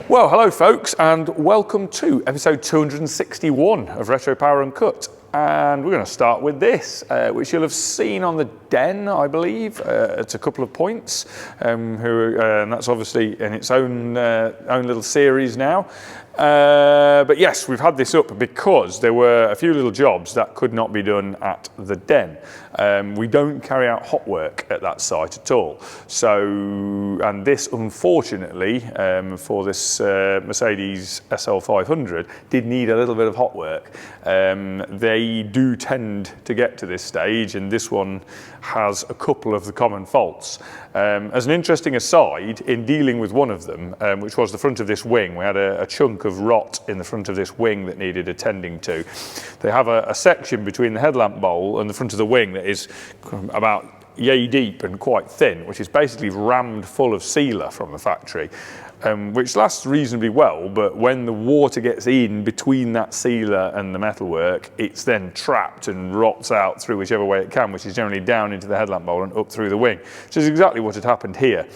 Well, hello folks, and welcome to episode 261 of Retropower Uncut. And we're going to start with this, which you'll have seen on the Den, I believe, at a couple of points. And that's obviously in its own little series now. But yes, we've had this up because there were a few little jobs that could not be done at the Den. We don't carry out hot work at that site at all. So, and this unfortunately, for this Mercedes SL500, did need a little bit of hot work. They do tend to get to this stage, and this one has a couple of the common faults. As an interesting aside, in dealing with one of them, which was the front of this wing, we had a chunk of rot in the front of this wing that needed attending to. They have a section between the headlamp bowl and the front of the wing that is about yay deep and quite thin, which is basically rammed full of sealer from the factory. Which lasts reasonably well, but when the water gets in between that sealer and the metalwork, it's then trapped and rots out through whichever way it can, which is generally down into the headlamp bowl and up through the wing, which is exactly what had happened here.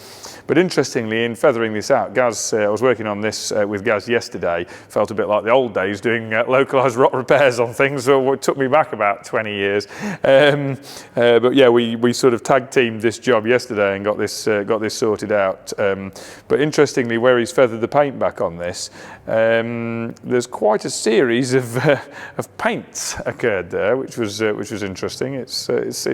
But interestingly, in feathering this out, Gaz, I was working on this with Gaz yesterday, felt a bit like the old days doing localised rot repairs on things, so it took me back about 20 years. But yeah, we sort of tag teamed this job yesterday and got this sorted out. But interestingly, where he's feathered the paint back on this, there's quite a series of paints occurred there, which was interesting. It's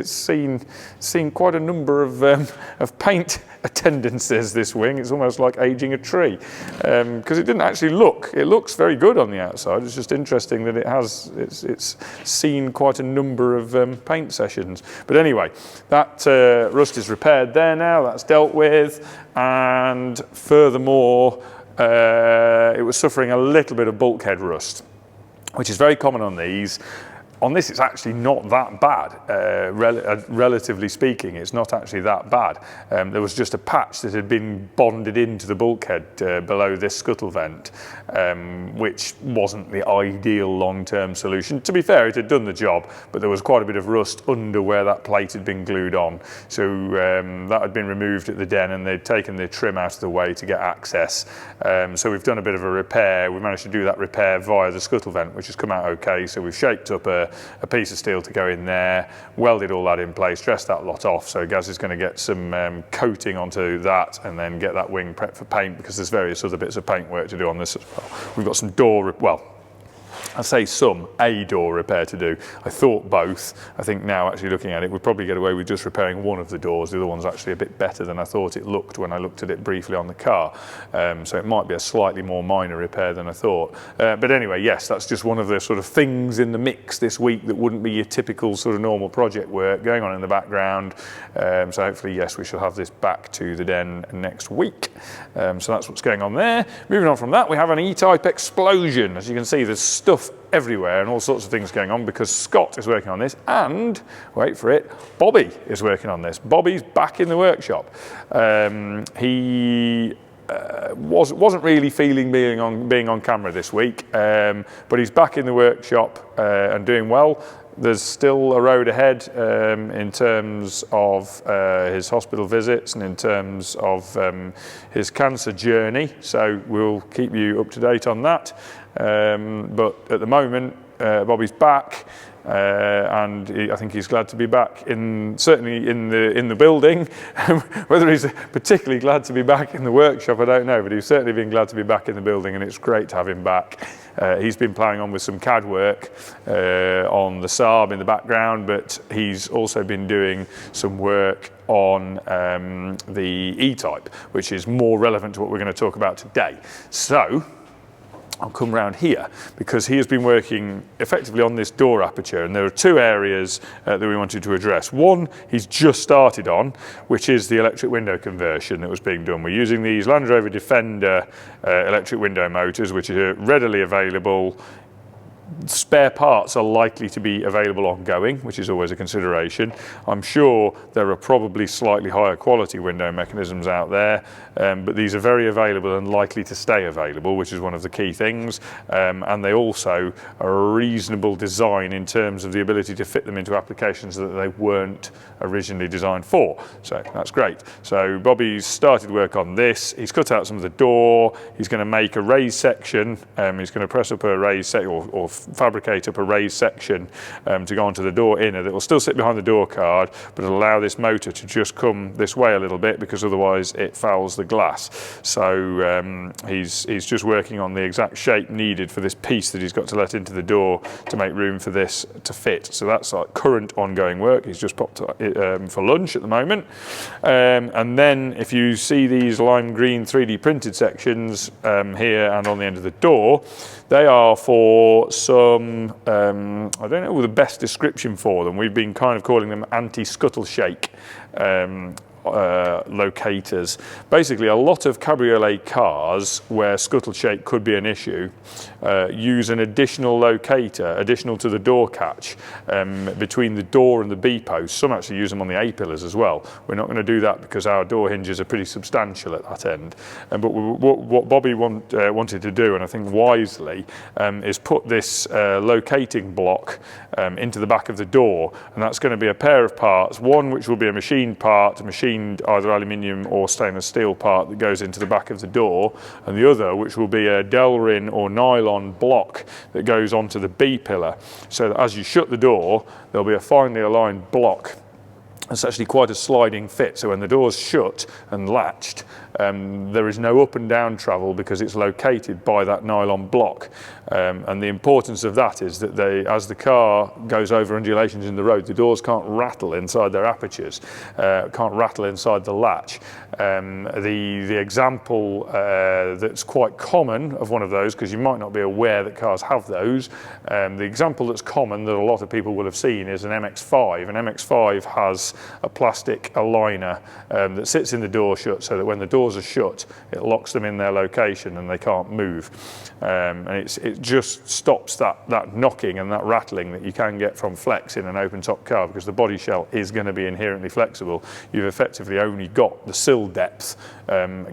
seen quite a number of paint attendances, this wing. It's almost like aging a tree, because it didn't actually look. It looks very good on the outside. It's just interesting that it's seen quite a number of paint sessions. But anyway, that rust is repaired there now. That's dealt with, and furthermore, it was suffering a little bit of bulkhead rust, which is very common on these. On this, it's actually not that bad, relatively speaking. It's not actually that bad. There was just a patch that had been bonded into the bulkhead below this scuttle vent, which wasn't the ideal long-term solution. To be fair, it had done the job, but there was quite a bit of rust under where that plate had been glued on. So that had been removed at the Den, and they'd taken the trim out of the way to get access. So we've done a bit of a repair. We managed to do that repair via the scuttle vent, which has come out okay. So we've shaped up a piece of steel to go in there, welded all that in place, dressed that lot off. So Gaz is going to get some coating onto that and then get that wing prepped for paint, because there's various other bits of paint work to do on this as well. We've got some I say a door repair to do. I thought both. I think now actually looking at it, we'd probably get away with just repairing one of the doors. The other one's actually a bit better than I thought it looked when I looked at it briefly on the car. So it might be a slightly more minor repair than I thought. But anyway, yes, that's just one of the sort of things in the mix this week that wouldn't be your typical sort of normal project work going on in the background. So hopefully, yes, we shall have this back to the Den next week. So that's what's going on there. Moving on from that, we have an E-Type explosion. As you can see, there's stuff everywhere and all sorts of things going on, because Scott is working on this, and wait for it, Bobby is working on this. Bobby's back in the workshop. He wasn't really feeling being on camera this week, but he's back in the workshop and doing well. There's still a road ahead in terms of his hospital visits and in terms of his cancer journey, so we'll keep you up to date on that. But at the moment, Bobby's back, and I think he's glad to be back, certainly in the building. Whether he's particularly glad to be back in the workshop, I don't know, but he's certainly been glad to be back in the building, and it's great to have him back. He's been ploughing on with some CAD work on the Saab in the background, but he's also been doing some work on the E-Type, which is more relevant to what we're going to talk about today. So I'll come round here, because he has been working effectively on this door aperture, and there are two areas that we wanted to address. One he's just started on, which is the electric window conversion that was being done. We're using these Land Rover Defender electric window motors, which are readily available. Spare parts are likely to be available ongoing, which is always a consideration. I'm sure there are probably slightly higher quality window mechanisms out there, but these are very available and likely to stay available, which is one of the key things. And they also are a reasonable design in terms of the ability to fit them into applications that they weren't originally designed for. So that's great. So Bobby's started work on this. He's cut out some of the door. He's going to make a raised section. He's going to press up a raised section or fabricate up a raised section to go onto the door inner that will still sit behind the door card, but it'll allow this motor to just come this way a little bit, because otherwise it fouls the glass. So he's just working on the exact shape needed for this piece that he's got to let into the door to make room for this to fit. So that's like current ongoing work. He's just popped for lunch at the moment. And then if you see these lime green 3D printed sections here and on the end of the door, they are for some, I don't know the best description for them. We've been kind of calling them anti-scuttle shake locators. Basically, a lot of cabriolet cars where scuttle shake could be an issue use an additional locator, additional to the door catch, between the door and the B post. Some actually use them on the A pillars as well. We're not going to do that because our door hinges are pretty substantial at that end. But what Bobby wanted to do, and I think wisely, is put this locating block into the back of the door, and that's going to be a pair of parts. One which will be a machined part, either aluminium or stainless steel part that goes into the back of the door, and the other which will be a Delrin or nylon block that goes onto the B pillar, so that as you shut the door there'll be a finely aligned block. It's actually quite a sliding fit, so when the door's shut and latched, there is no up and down travel because it's located by that nylon block. And the importance of that is that as the car goes over undulations in the road, the doors can't rattle inside their apertures, can't rattle inside the latch. The example that's quite common of one of those, because you might not be aware that cars have those, the example that's common that a lot of people will have seen is an MX-5. An MX-5 has a plastic aligner that sits in the door shut, so that when the doors are shut, it locks them in their location and they can't move. And it just stops that knocking and that rattling that you can get from flex in an open top car, because the body shell is going to be inherently flexible. You've effectively only got the sill depth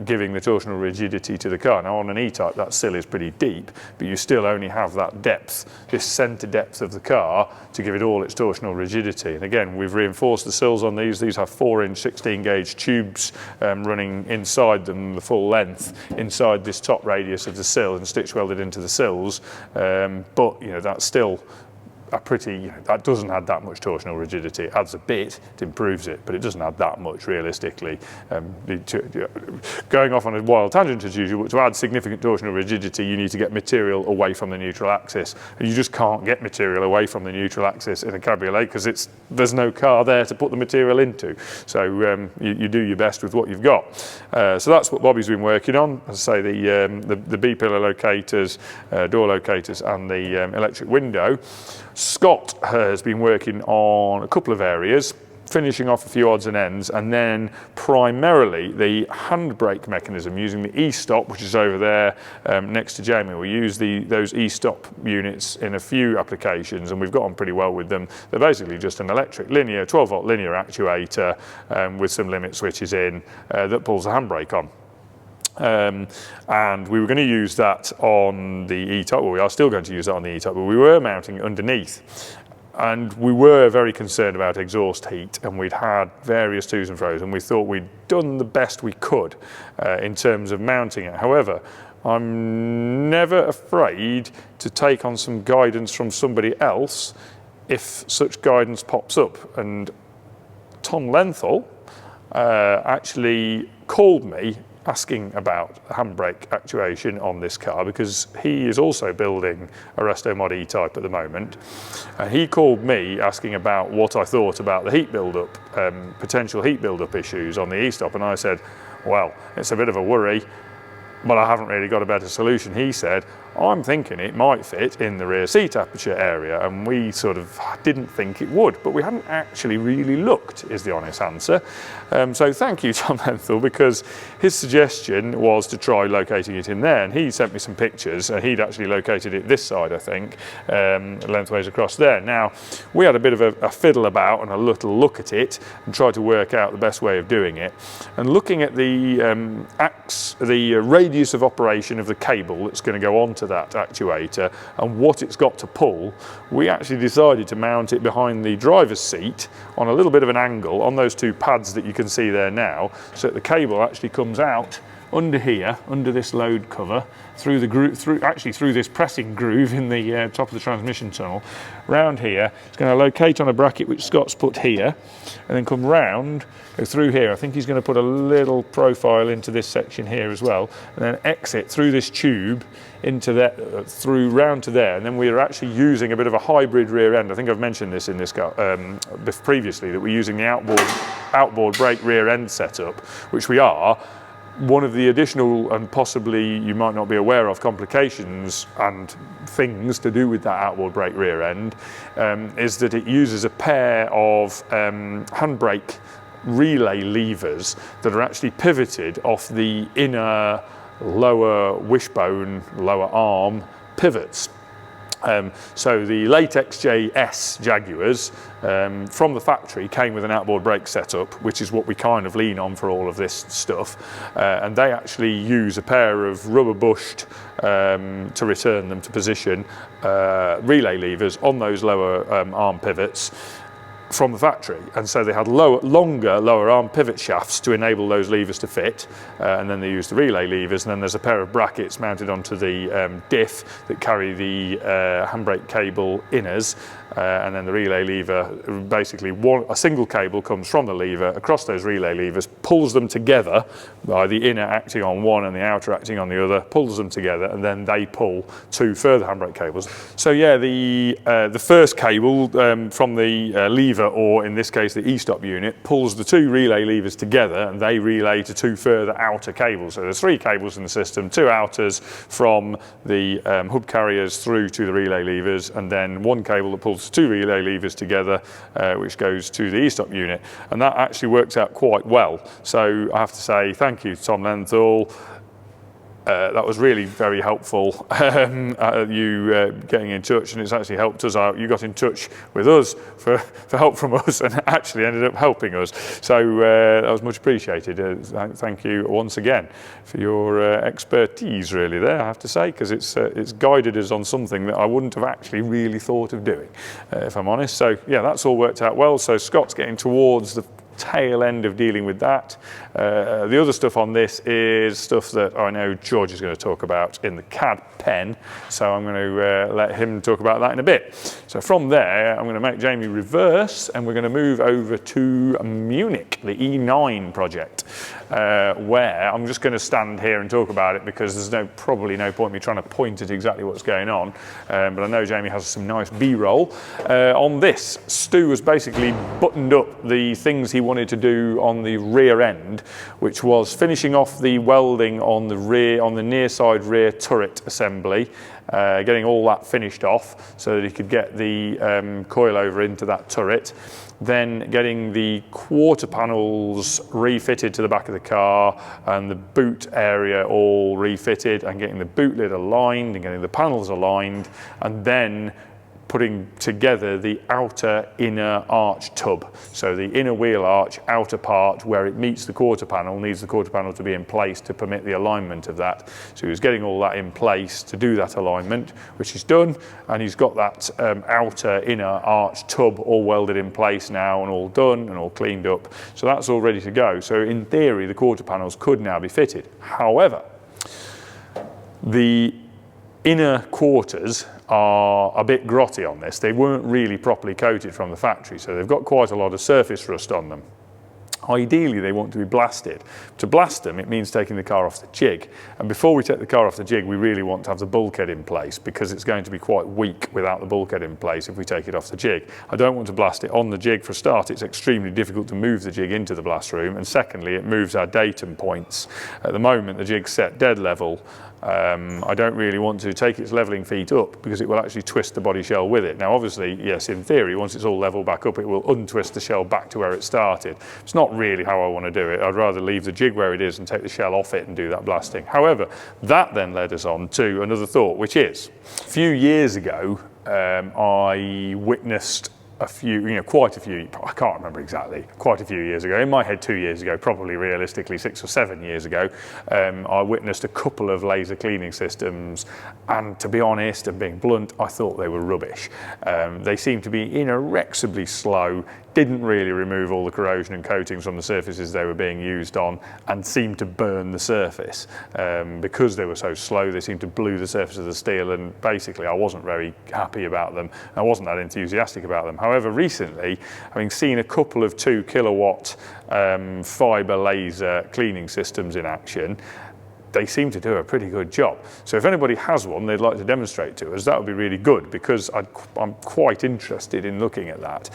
giving the torsional rigidity to the car. Now on an E-Type that sill is pretty deep, but you still only have that depth, this centre depth of the car, to give it all its torsional rigidity. And again, we've reinforced the sills on these. These have 4-inch 16 gauge tubes running inside them, the full length inside this top radius of the sill, and stitch welded into the sills. But you know, that's still a pretty, that doesn't add that much torsional rigidity. It adds a bit, it improves it, but it doesn't add that much realistically. Going off on a wild tangent as usual, but to add significant torsional rigidity, you need to get material away from the neutral axis. And you just can't get material away from the neutral axis in a cabriolet because there's no car there to put the material into. So you do your best with what you've got. So that's what Bobby's been working on. As I say, the B-pillar locators, door locators, and the electric window. Scott has been working on a couple of areas, finishing off a few odds and ends, and then primarily the handbrake mechanism using the E-stop, which is over there next to Jamie. We use those E-stop units in a few applications, and we've got on pretty well with them. They're basically just an electric linear, 12-volt linear actuator with some limit switches in that pulls the handbrake on. And we were going to use that on the E-Type, well, we are still going to use that on the E-Type, but we were mounting it underneath. And we were very concerned about exhaust heat, and we'd had various to's and fro's, and we thought we'd done the best we could in terms of mounting it. However, I'm never afraid to take on some guidance from somebody else if such guidance pops up. And Tom Lenthal actually called me asking about handbrake actuation on this car, because he is also building a Restomod E-Type at the moment. He called me asking about what I thought about the heat build-up, potential heat build-up issues on the E-stop, and I said, well, it's a bit of a worry, but I haven't really got a better solution. He said, I'm thinking it might fit in the rear seat aperture area, and we sort of didn't think it would, but we hadn't actually really looked, is the honest answer. So thank you, Tom Lenthal, because his suggestion was to try locating it in there, and he sent me some pictures, and he'd actually located it this side, I think, lengthways across there. Now, we had a bit of a fiddle about and a little look at it, and tried to work out the best way of doing it. And looking at the radius of operation of the cable that's going to go onto that actuator and what it's got to pull, we actually decided to mount it behind the driver's seat on a little bit of an angle on those two pads that you can see there now, so that the cable actually comes out under here, under this load cover, through the groove, through this pressing groove in the top of the transmission tunnel, round here. It's going to locate on a bracket which Scott's put here, and then come round, go through here. I think he's going to put a little profile into this section here as well, and then exit through this tube into that, through round to there. And then we're actually using a bit of a hybrid rear end. I think I've mentioned this in this previously, that we're using the outboard brake rear end setup, which we are. One of the additional and possibly you might not be aware of complications and things to do with that outboard brake rear end is that it uses a pair of handbrake relay levers that are actually pivoted off the inner lower wishbone, lower arm pivots. So the late XJS Jaguars from the factory came with an outboard brake setup, which is what we kind of lean on for all of this stuff, and they actually use a pair of rubber bushed, to return them to position, relay levers on those lower arm pivots from the factory, and so they had longer lower arm pivot shafts to enable those levers to fit, and then they used the relay levers, and then there's a pair of brackets mounted onto the diff that carry the handbrake cable inners, and then the relay lever, basically a single cable comes from the lever across those relay levers, pulls them together by the inner acting on one and the outer acting on the other, pulls them together, and then they pull two further handbrake cables. So yeah, the first cable from the lever, or in this case the e-stop unit, pulls the two relay levers together, and they relay to two further outer cables. So there's three cables in the system, two outers from the hub carriers through to the relay levers, and then one cable that pulls two relay levers together, which goes to the e-stop unit, and that actually works out quite well. So I have to say thank you to Tom Lenthal. That was really very helpful, you getting in touch, and it's actually helped us out. You got in touch with us for help from us, and actually ended up helping us. So that was much appreciated. Thank you once again for your expertise, really, there, I have to say, because it's guided us on something that I wouldn't have actually really thought of doing, if I'm honest. So yeah, that's all worked out well. So Scott's getting towards the tail end of dealing with that. The other stuff on this is stuff that I know George is going to talk about in the CAD pen, so I'm going to let him talk about that in a bit. So from there, I'm going to make Jamie reverse, and we're going to move over to Munich, the E9 project, where I'm just going to stand here and talk about it because there's probably no point me trying to point at exactly what's going on, but I know Jamie has some nice B-roll. On this, Stu has basically buttoned up the things he wanted to do on the rear end, which was finishing off the welding on the near side rear turret assembly, getting all that finished off so that he could get the coilover into that turret, then getting the quarter panels refitted to the back of the car and the boot area all refitted, and getting the boot lid aligned and getting the panels aligned, and then putting together the outer inner arch tub. So the inner wheel arch outer part where it meets the quarter panel needs the quarter panel to be in place to permit the alignment of that. So he was getting all that in place to do that alignment, which he's done, and he's got that outer inner arch tub all welded in place now and all done and all cleaned up. So that's all ready to go. So in theory the quarter panels could now be fitted. However, the inner quarters are a bit grotty on this. They weren't really properly coated from the factory, so they've got quite a lot of surface rust on them. Ideally, they want to be blasted. To blast them, it means taking the car off the jig. And before we take the car off the jig, we really want to have the bulkhead in place, because it's going to be quite weak without the bulkhead in place if we take it off the jig. I don't want to blast it on the jig. For a start, it's extremely difficult to move the jig into the blast room. And secondly, it moves our datum points. At the moment, the jig's set dead level I don't really want to take its levelling feet up because it will actually twist the body shell with it. Now obviously, yes, in theory, once it's all level back up, it will untwist the shell back to where it started. It's not really how I want to do it. I'd rather leave the jig where it is and take the shell off it and do that blasting. However, that then led us on to another thought, which is, a few years ago, I witnessed quite a few, I can't remember exactly, quite a few years ago, in my head 2 years ago, probably realistically 6 or 7 years ago, I witnessed a couple of laser cleaning systems, and to be honest and being blunt, I thought they were rubbish. They seemed to be inexorably slow, didn't really remove all the corrosion and coatings from the surfaces they were being used on, and seemed to burn the surface. Because they were so slow, they seemed to glue the surface of the steel, and basically I wasn't very happy about them. I wasn't that enthusiastic about them. However, recently, having seen a couple of 2 kilowatt fibre laser cleaning systems in action, they seem to do a pretty good job. So if anybody has one they'd like to demonstrate to us, that would be really good, because I'm quite interested in looking at that.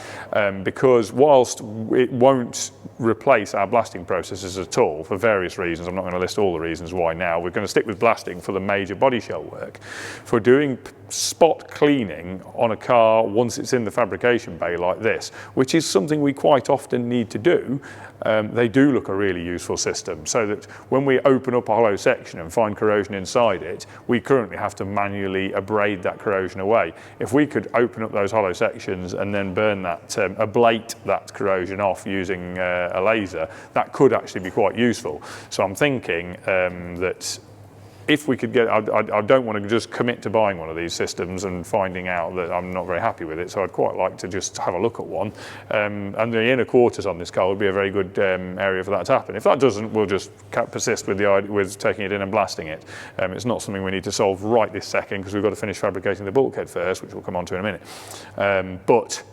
Because whilst it won't replace our blasting processes at all, for various reasons, I'm not going to list all the reasons why now, we're going to stick with blasting for the major body shell work. For doing spot cleaning on a car once it's in the fabrication bay like this, which is something we quite often need to do, they do look a really useful system, so that when we open up a hollow section and find corrosion inside it, we currently have to manually abrade that corrosion away. If we could open up those hollow sections and then burn that, ablate that corrosion off using a laser, that could actually be quite useful. So I'm thinking that if we could get, I don't want to just commit to buying one of these systems and finding out that I'm not very happy with it, so I'd quite like to just have a look at one. And the inner quarters on this car would be a very good area for that to happen. If that doesn't, we'll just persist with the idea, with taking it in and blasting it. It's not something we need to solve right this second, because we've got to finish fabricating the bulkhead first, which we'll come on to in a minute. But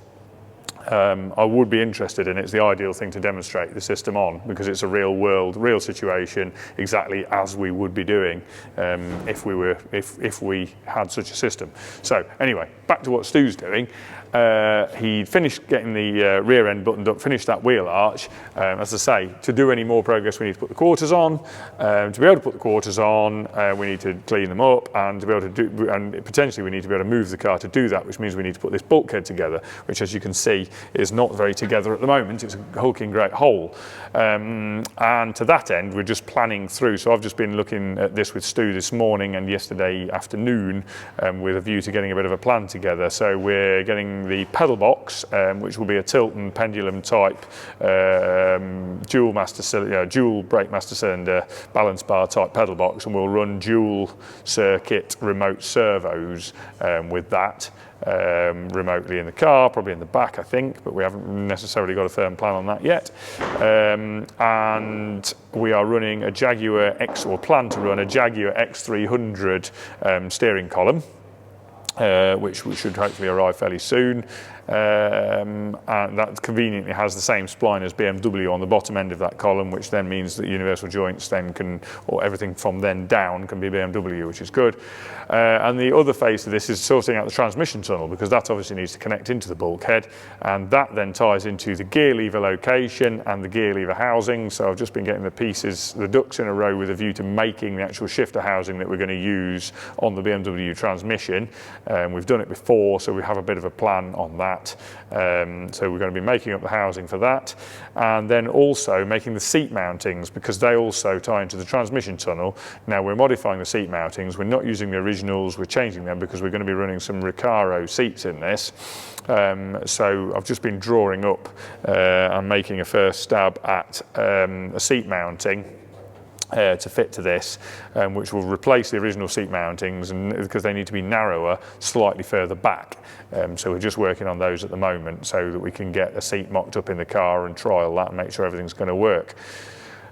I would be interested in it. It's the ideal thing to demonstrate the system on, because it's a real world, real situation, exactly as we would be doing if we had such a system. So anyway, back to what Stu's doing. He finished getting the rear end buttoned up, finished that wheel arch. As I say, to do any more progress, we need to put the quarters on. To be able to put the quarters on, we need to clean them up, and to be able to do, and potentially we need to be able to move the car to do that, which means we need to put this bulkhead together, which, as you can see, is not very together at the moment. It's a hulking great hole. And to that end, we're just planning through. So I've just been looking at this with Stu this morning and yesterday afternoon, with a view to getting a bit of a plan together. So we're getting the pedal box, which will be a tilt and pendulum type dual brake master cylinder balance bar type pedal box, and we'll run dual circuit remote servos with that. Remotely in the car, probably in the back, I think, but we haven't necessarily got a firm plan on that yet. And we are running a Jaguar plan to run a Jaguar X300 steering column, which should hopefully arrive fairly soon. And that conveniently has the same spline as BMW on the bottom end of that column, which then means that universal joints then can, or everything from then down can be BMW, which is good. And the other phase of this is sorting out the transmission tunnel, because that obviously needs to connect into the bulkhead, and that then ties into the gear lever location and the gear lever housing. So I've just been getting the pieces, the ducks in a row, with a view to making the actual shifter housing that we're going to use on the BMW transmission. We've done it before, so we have a bit of a plan on that. So we're going to be making up the housing for that, and then also making the seat mountings, because they also tie into the transmission tunnel. Now we're modifying the seat mountings. We're not using the originals, we're changing them, because we're going to be running some Recaro seats in this. So I've just been drawing up and making a first stab at a seat mounting to fit to this, which will replace the original seat mountings, and because they need to be narrower, slightly further back. So we're just working on those at the moment, so that we can get a seat mocked up in the car and trial that and make sure everything's going to work.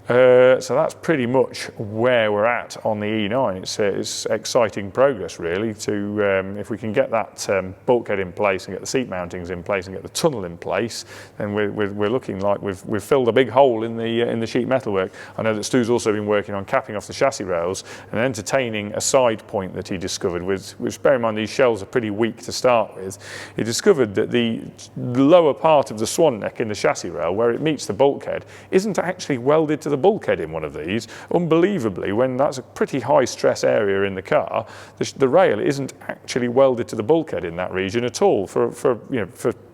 So that's pretty much where we're at on the E9. It's exciting progress, really, to if we can get that bulkhead in place and get the seat mountings in place and get the tunnel in place, then we're looking like we've filled a big hole in the sheet metalwork. I know that Stu's also been working on capping off the chassis rails and entertaining a side point that he discovered, which, bear in mind, these shells are pretty weak to start with. He discovered that the lower part of the swan neck in the chassis rail, where it meets the bulkhead, isn't actually welded to the bulkhead in one of these, unbelievably, when that's a pretty high stress area in the car, the rail isn't actually welded to the bulkhead in that region at all. For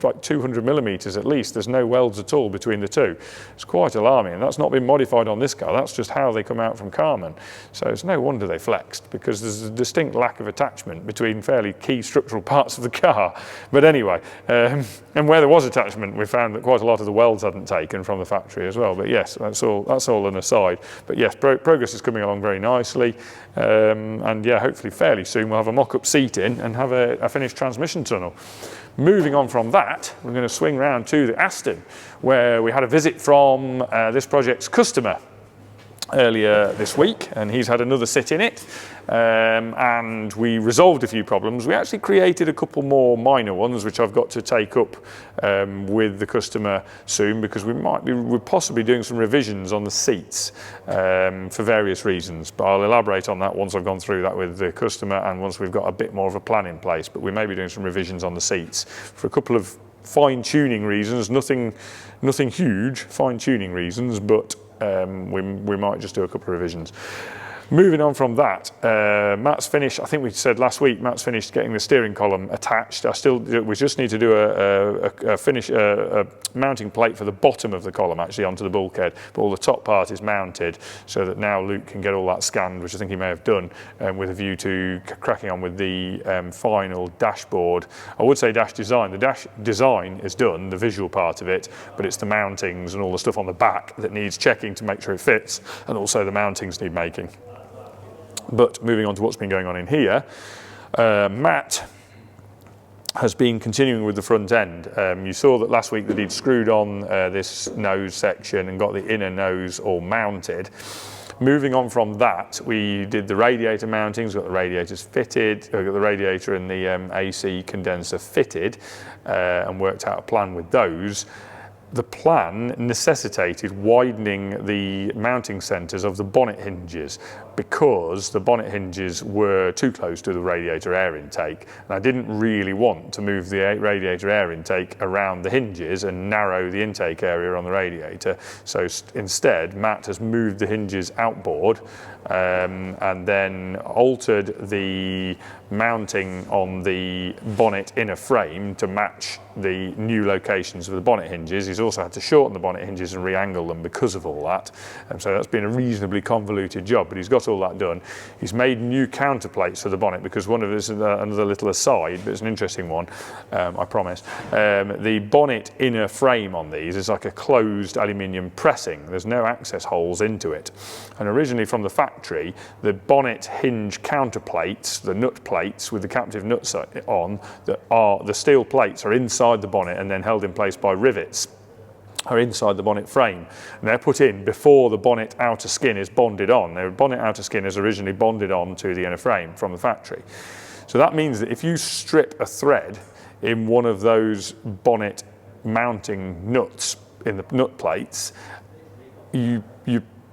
like 200 millimeters at least, there's no welds at all between the two. It's quite alarming, and that's not been modified on this car. That's just how they come out from Carman. So it's no wonder they flexed, because there's a distinct lack of attachment between fairly key structural parts of the car. But anyway, and where there was attachment, we found that quite a lot of the welds hadn't taken from the factory as well. But yes, that's all an aside. But yes, progress is coming along very nicely, and yeah, hopefully fairly soon we'll have a mock-up seat in and have a finished transmission tunnel. Moving on from that, we're going to swing round to the Aston, where we had a visit from this project's customer earlier this week, and he's had another sit in it, and we resolved a few problems. We actually created a couple more minor ones, which I've got to take up with the customer soon, because we're possibly doing some revisions on the seats for various reasons, but I'll elaborate on that once I've gone through that with the customer and once we've got a bit more of a plan in place. But we may be doing some revisions on the seats for a couple of fine-tuning reasons, nothing huge, fine-tuning reasons, but we might just do a couple of revisions. Moving on from that, Matt's finished. I think we said last week Matt's finished getting the steering column attached. We just need to do a mounting plate for the bottom of the column actually onto the bulkhead, but all the top part is mounted, so that now Luke can get all that scanned, which I think he may have done, with a view to cracking on with the final dashboard. I would say dash design. The dash design is done, the visual part of it, but it's the mountings and all the stuff on the back that needs checking to make sure it fits, and also the mountings need making. But moving on to what's been going on in here, Matt has been continuing with the front end. You saw that last week that he'd screwed on this nose section and got the inner nose all mounted. Moving on from that, we did the radiator mountings, got the radiators fitted, got the radiator and the AC condenser fitted, and worked out a plan with those. The plan necessitated widening the mounting centres of the bonnet hinges, because the bonnet hinges were too close to the radiator air intake, and I didn't really want to move the radiator air intake around the hinges and narrow the intake area on the radiator. So instead, Matt has moved the hinges outboard and then altered the mounting on the bonnet inner frame to match the new locations of the bonnet hinges. He's also had to shorten the bonnet hinges and re-angle them because of all that, and so that's been a reasonably convoluted job, but he's got all that done. He's made new counterplates for the bonnet, because one of this is another little aside, but it's an interesting one, I promise. The bonnet inner frame on these is like a closed aluminium pressing. There's no access holes into it, and originally from the factory, the bonnet hinge counterplates, the nut plates with the captive nuts on, the steel plates are inside the bonnet and then held in place by rivets, are inside the bonnet frame, and they're put in before the bonnet outer skin is bonded on. The bonnet outer skin is originally bonded on to the inner frame from the factory. So that means that if you strip a thread in one of those bonnet mounting nuts in the nut plates,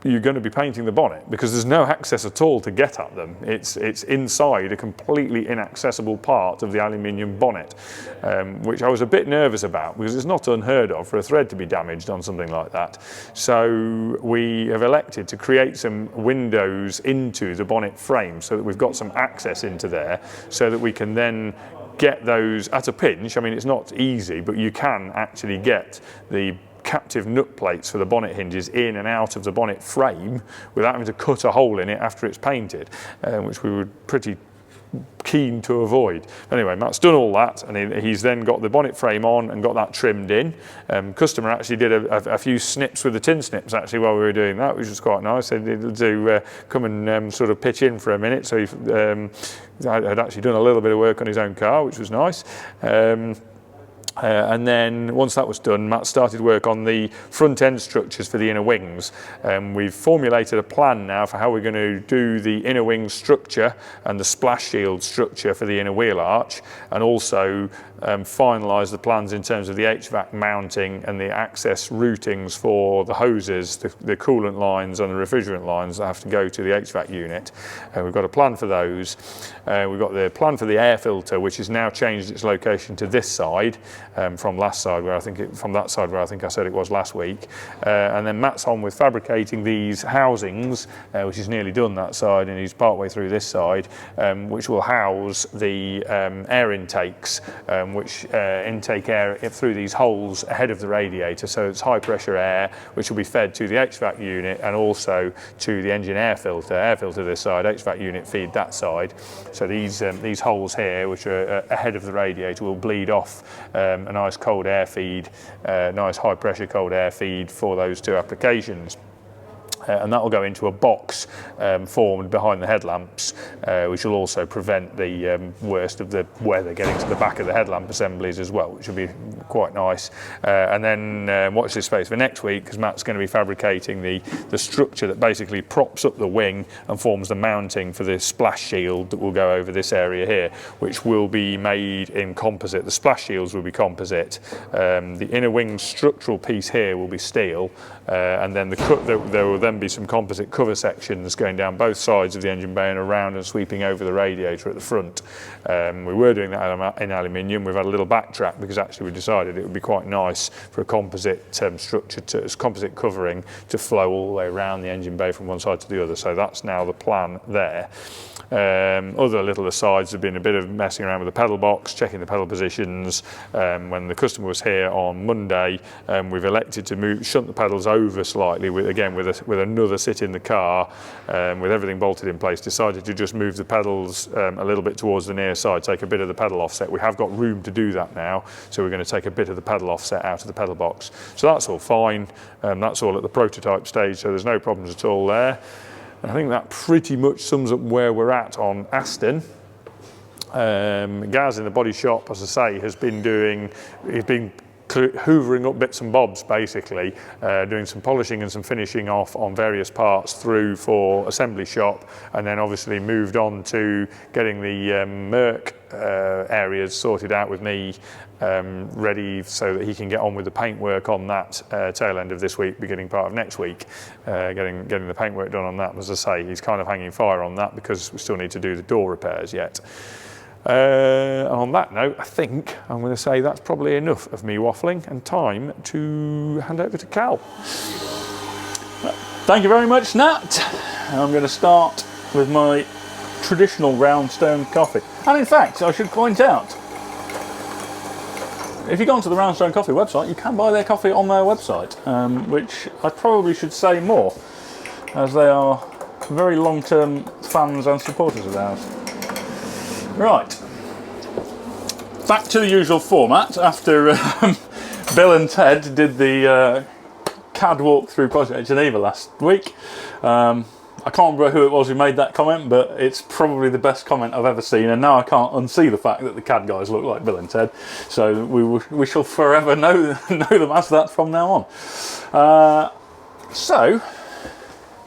you're going to be painting the bonnet, because there's no access at all to get at them. It's inside a completely inaccessible part of the aluminium bonnet, which I was a bit nervous about, because it's not unheard of for a thread to be damaged on something like that. So we have elected to create some windows into the bonnet frame so that we've got some access into there, so that we can then get those at a pinch. I mean, it's not easy, but you can actually get the captive nut plates for the bonnet hinges in and out of the bonnet frame without having to cut a hole in it after it's painted, which we were pretty keen to avoid. Anyway, Matt's done all that, and he's then got the bonnet frame on and got that trimmed in. Customer actually did a few snips with the tin snips actually while we were doing that, which was quite nice. They did come and sort of pitch in for a minute, so he had actually done a little bit of work on his own car, which was nice. And then once that was done, Matt started work on the front end structures for the inner wings. We've formulated a plan now for how we're going to do the inner wing structure and the splash shield structure for the inner wheel arch, and also finalise the plans in terms of the HVAC mounting and the access routings for the hoses, the coolant lines and the refrigerant lines that have to go to the HVAC unit. We've got a plan for those. We've got the plan for the air filter, which has now changed its location to this side, from last side where I think from that side where I think I said it was last week. And then Matt's on with fabricating these housings, which is nearly done that side, and he's partway through this side, which will house the air intakes, which intake air through these holes ahead of the radiator. So it's high pressure air, which will be fed to the HVAC unit and also to the engine air filter this side, HVAC unit feed that side. So these holes here, which are ahead of the radiator, will bleed off a nice cold air feed, nice high pressure cold air feed for those two applications. And that will go into a box formed behind the headlamps, which will also prevent the worst of the weather getting to the back of the headlamp assemblies as well, which will be quite nice. And then watch this space for next week, because Matt's going to be fabricating the structure that basically props up the wing and forms the mounting for the splash shield that will go over this area here, which will be made in composite. The splash shields will be composite. The inner wing structural piece here will be steel, and then there will then be some composite cover sections going down both sides of the engine bay and around and sweeping over the radiator at the front. We were doing that in aluminium. We've had a little backtrack because actually we decided it would be quite nice for a composite structure, composite covering to flow all the way around the engine bay from one side to the other. So that's now the plan there. Other little asides have been a bit of messing around with the pedal box, checking the pedal positions. When the customer was here on Monday, we've elected to shunt the pedals over slightly with another sit in the car, with everything bolted in place. Decided to just move the pedals a little bit towards the near side, take a bit of the pedal offset. We have got room to do that now, so we're going to take a bit of the pedal offset out of the pedal box. So that's all fine. That's all at the prototype stage, so there's no problems at all there. I think that pretty much sums up where we're at on Aston. Gaz in the body shop, as I say, he's been hoovering up bits and bobs, basically, doing some polishing and some finishing off on various parts through for assembly shop, and then obviously moved on to getting the Merc areas sorted out with me, ready so that he can get on with the paintwork on that tail end of this week, beginning part of next week, getting the paintwork done on that. As I say, he's kind of hanging fire on that because we still need to do the door repairs yet. On that note, I think I'm going to say that's probably enough of me waffling, and time to hand over to Cal. Thank you very much, Nat. I'm going to start with my traditional Roundstone coffee. And in fact, I should point out, if you go onto the Roundstone Coffee website, you can buy their coffee on their website, which I probably should say more, as they are very long-term fans and supporters of ours. Right, back to the usual format. After Bill and Ted did the CAD walk through Project Geneva last week, I can't remember who it was who made that comment, but it's probably the best comment I've ever seen, and now I can't unsee the fact that the CAD guys look like Bill and Ted, so we shall forever know them as that from now on. So,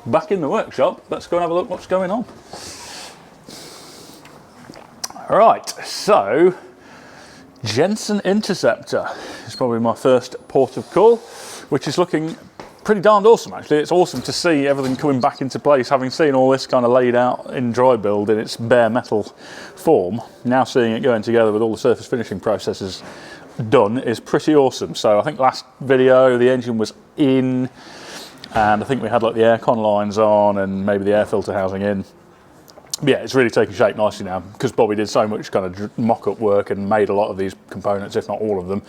back in the workshop, let's go and have a look what's going on. Right, so Jensen Interceptor is probably my first port of call, which is looking pretty darned awesome actually. It's awesome to see everything coming back into place, having seen all this kind of laid out in dry build in its bare metal form. Now seeing it going together with all the surface finishing processes done is pretty awesome. So I think last video the engine was in, and I think we had like the aircon lines on and maybe the air filter housing in. Yeah, it's really taking shape nicely now because Bobby did so much kind of mock-up work and made a lot of these components, if not all of them,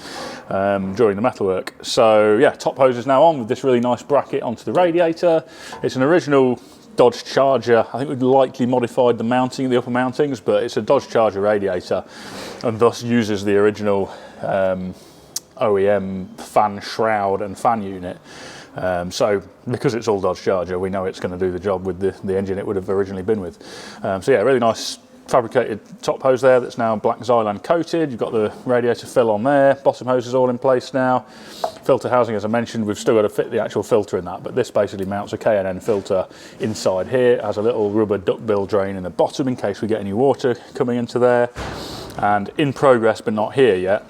during the metalwork. So yeah, top hose is now on with this really nice bracket onto the radiator. It's an original Dodge Charger. I think we've likely modified the mounting, the upper mountings, but it's a Dodge Charger radiator and thus uses the original OEM fan shroud and fan unit. So because it's all Dodge Charger, we know it's going to do the job with the engine it would have originally been with. So yeah, really nice fabricated top hose there that's now black Xylan coated. You've got the radiator fill on there, bottom hose is all in place now. Filter housing, as I mentioned, we've still got to fit the actual filter in that, but this basically mounts a K&N filter inside here. It has a little rubber duckbill drain in the bottom in case we get any water coming into there. And in progress, but not here yet,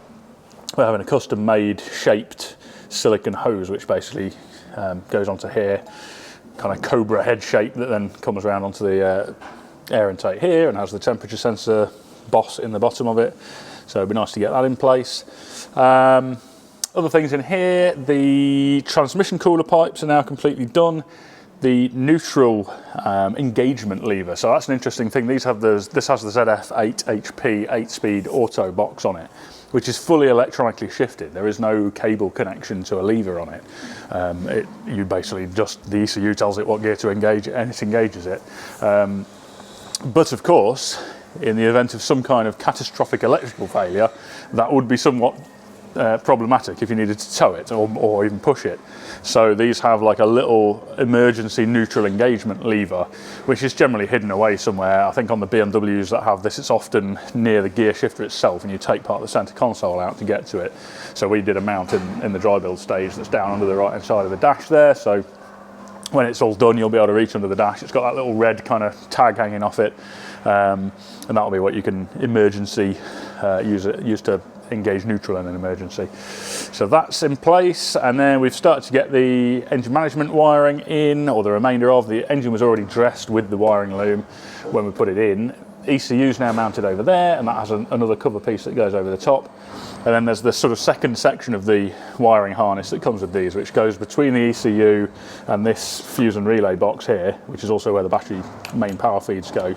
we're having a custom made shaped silicon hose, which basically goes onto here, kind of cobra head shape that then comes around onto the air intake here and has the temperature sensor boss in the bottom of it. So it'd be nice to get that in place. Other things in here, the transmission cooler pipes are now completely done. The neutral engagement lever, so that's an interesting thing. This has the ZF 8 HP 8-speed auto box on it, which is fully electronically shifted. There is no cable connection to a lever on it. You basically just, the ECU tells it what gear to engage and it engages it. But of course, in the event of some kind of catastrophic electrical failure, that would be somewhat problematic if you needed to tow it or even push it. So these have like a little emergency neutral engagement lever, which is generally hidden away somewhere. I think on the BMWs that have this, it's often near the gear shifter itself, and you take part of the center console out to get to it. So we did a mount in the dry build stage that's down under the right hand side of the dash there. So when it's all done, you'll be able to reach under the dash. It's got that little red kind of tag hanging off it, and that'll be what you can emergency use to engage neutral in an emergency. So that's in place, and then we've started to get the engine management wiring in, or the remainder of. The engine was already dressed with the wiring loom when we put it in. ECU's now mounted over there, and that has another cover piece that goes over the top. And then there's the sort of second section of the wiring harness that comes with these, which goes between the ECU and this fuse and relay box here, which is also where the battery main power feeds go,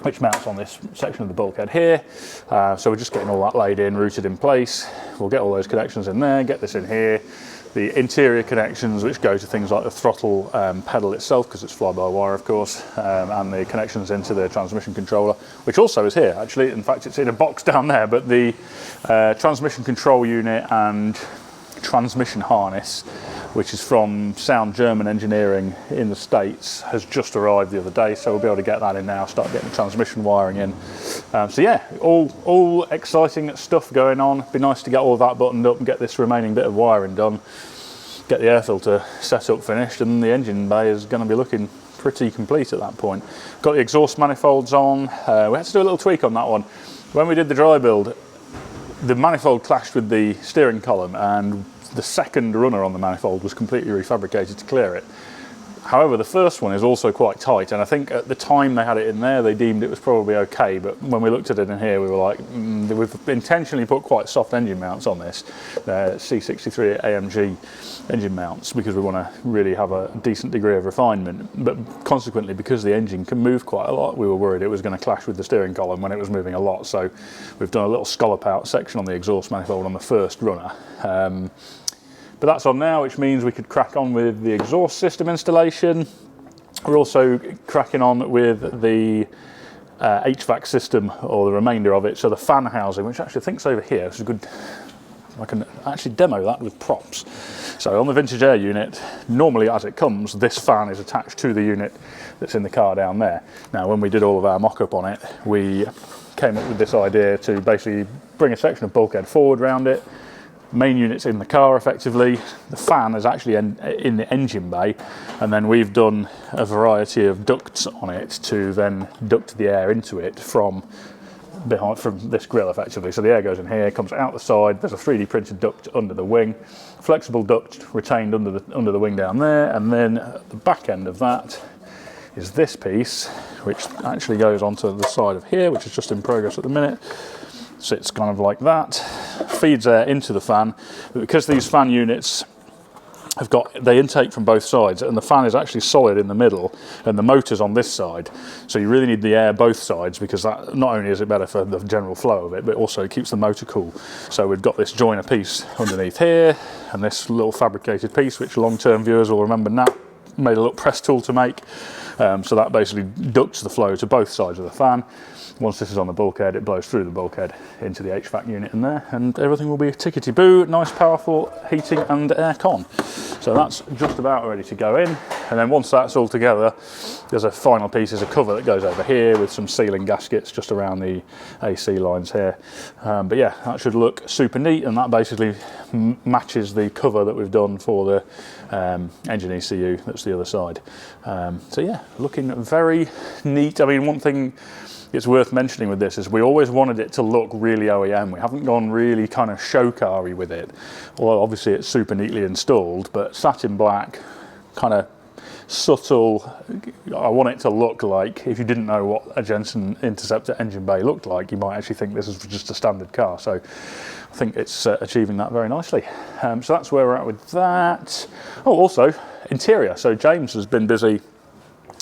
which mounts on this section of the bulkhead here. So we're just getting all that laid in, routed in place. We'll get all those connections in there, get this in here. The interior connections, which go to things like the throttle pedal itself, because it's fly-by-wire, of course, and the connections into the transmission controller, which also is here, actually. In fact, it's in a box down there, but the transmission control unit and transmission harness, which is from sound German engineering in the States, has just arrived the other day, so we'll be able to get that in now, start getting the transmission wiring in. So yeah, all exciting stuff going on. It'd be nice to get all of that buttoned up and get this remaining bit of wiring done, get the air filter set up, finished, and the engine bay is going to be looking pretty complete at that point. Got the exhaust manifolds on. We had to do a little tweak on that one. When we did the dry build, the manifold clashed with the steering column, and the second runner on the manifold was completely refabricated to clear it. However, the first one is also quite tight, and I think at the time they had it in there, they deemed it was probably okay, but when we looked at it in here, we were like, we've intentionally put quite soft engine mounts on this, C63 AMG engine mounts, because we want to really have a decent degree of refinement. But consequently, because the engine can move quite a lot, we were worried it was going to clash with the steering column when it was moving a lot. So we've done a little scallop out section on the exhaust manifold on the first runner. But that's on now, which means we could crack on with the exhaust system installation. We're also cracking on with the HVAC system, or the remainder of it. So the fan housing, which actually I think's over here. This is good. I can actually demo that with props. So on the Vintage Air unit, normally as it comes, this fan is attached to the unit that's in the car down there. Now, when we did all of our mock-up on it, we came up with this idea to basically bring a section of bulkhead forward round it. Main unit's in the car effectively, the fan is actually in the engine bay, and then we've done a variety of ducts on it to then duct the air into it from this grill effectively. So the air goes in here, comes out the side, there's a 3D printed duct under the wing, flexible duct retained under the wing down there, and then at the back end of that is this piece, which actually goes onto the side of here, which is just in progress at the minute. Sits kind of like that, feeds air into the fan. But because these fan units they intake from both sides, and the fan is actually solid in the middle, and the motor's on this side, so you really need the air both sides, because that not only is it better for the general flow of it, but also it keeps the motor cool. So we've got this joiner piece underneath here, and this little fabricated piece, which long-term viewers will remember Nat made a little press tool to make. So that basically ducts the flow to both sides of the fan. Once this is on the bulkhead, it blows through the bulkhead into the HVAC unit in there, and everything will be tickety-boo, nice powerful heating and air con. So that's just about ready to go in, and then once that's all together, there's a final piece, is a cover that goes over here with some sealing gaskets just around the AC lines here. But yeah, that should look super neat, and that basically matches the cover that we've done for the engine ECU that's the other side. So yeah, looking very neat. I mean, one thing it's worth mentioning with this is we always wanted it to look really OEM. We haven't gone really kind of show car-y with it, although obviously it's super neatly installed, but satin black, kind of subtle. I want it to look like, if you didn't know what a Jensen Interceptor engine bay looked like, you might actually think this is just a standard car. So I think it's achieving that very nicely. So that's where we're at with that. Oh, also interior. So James has been busy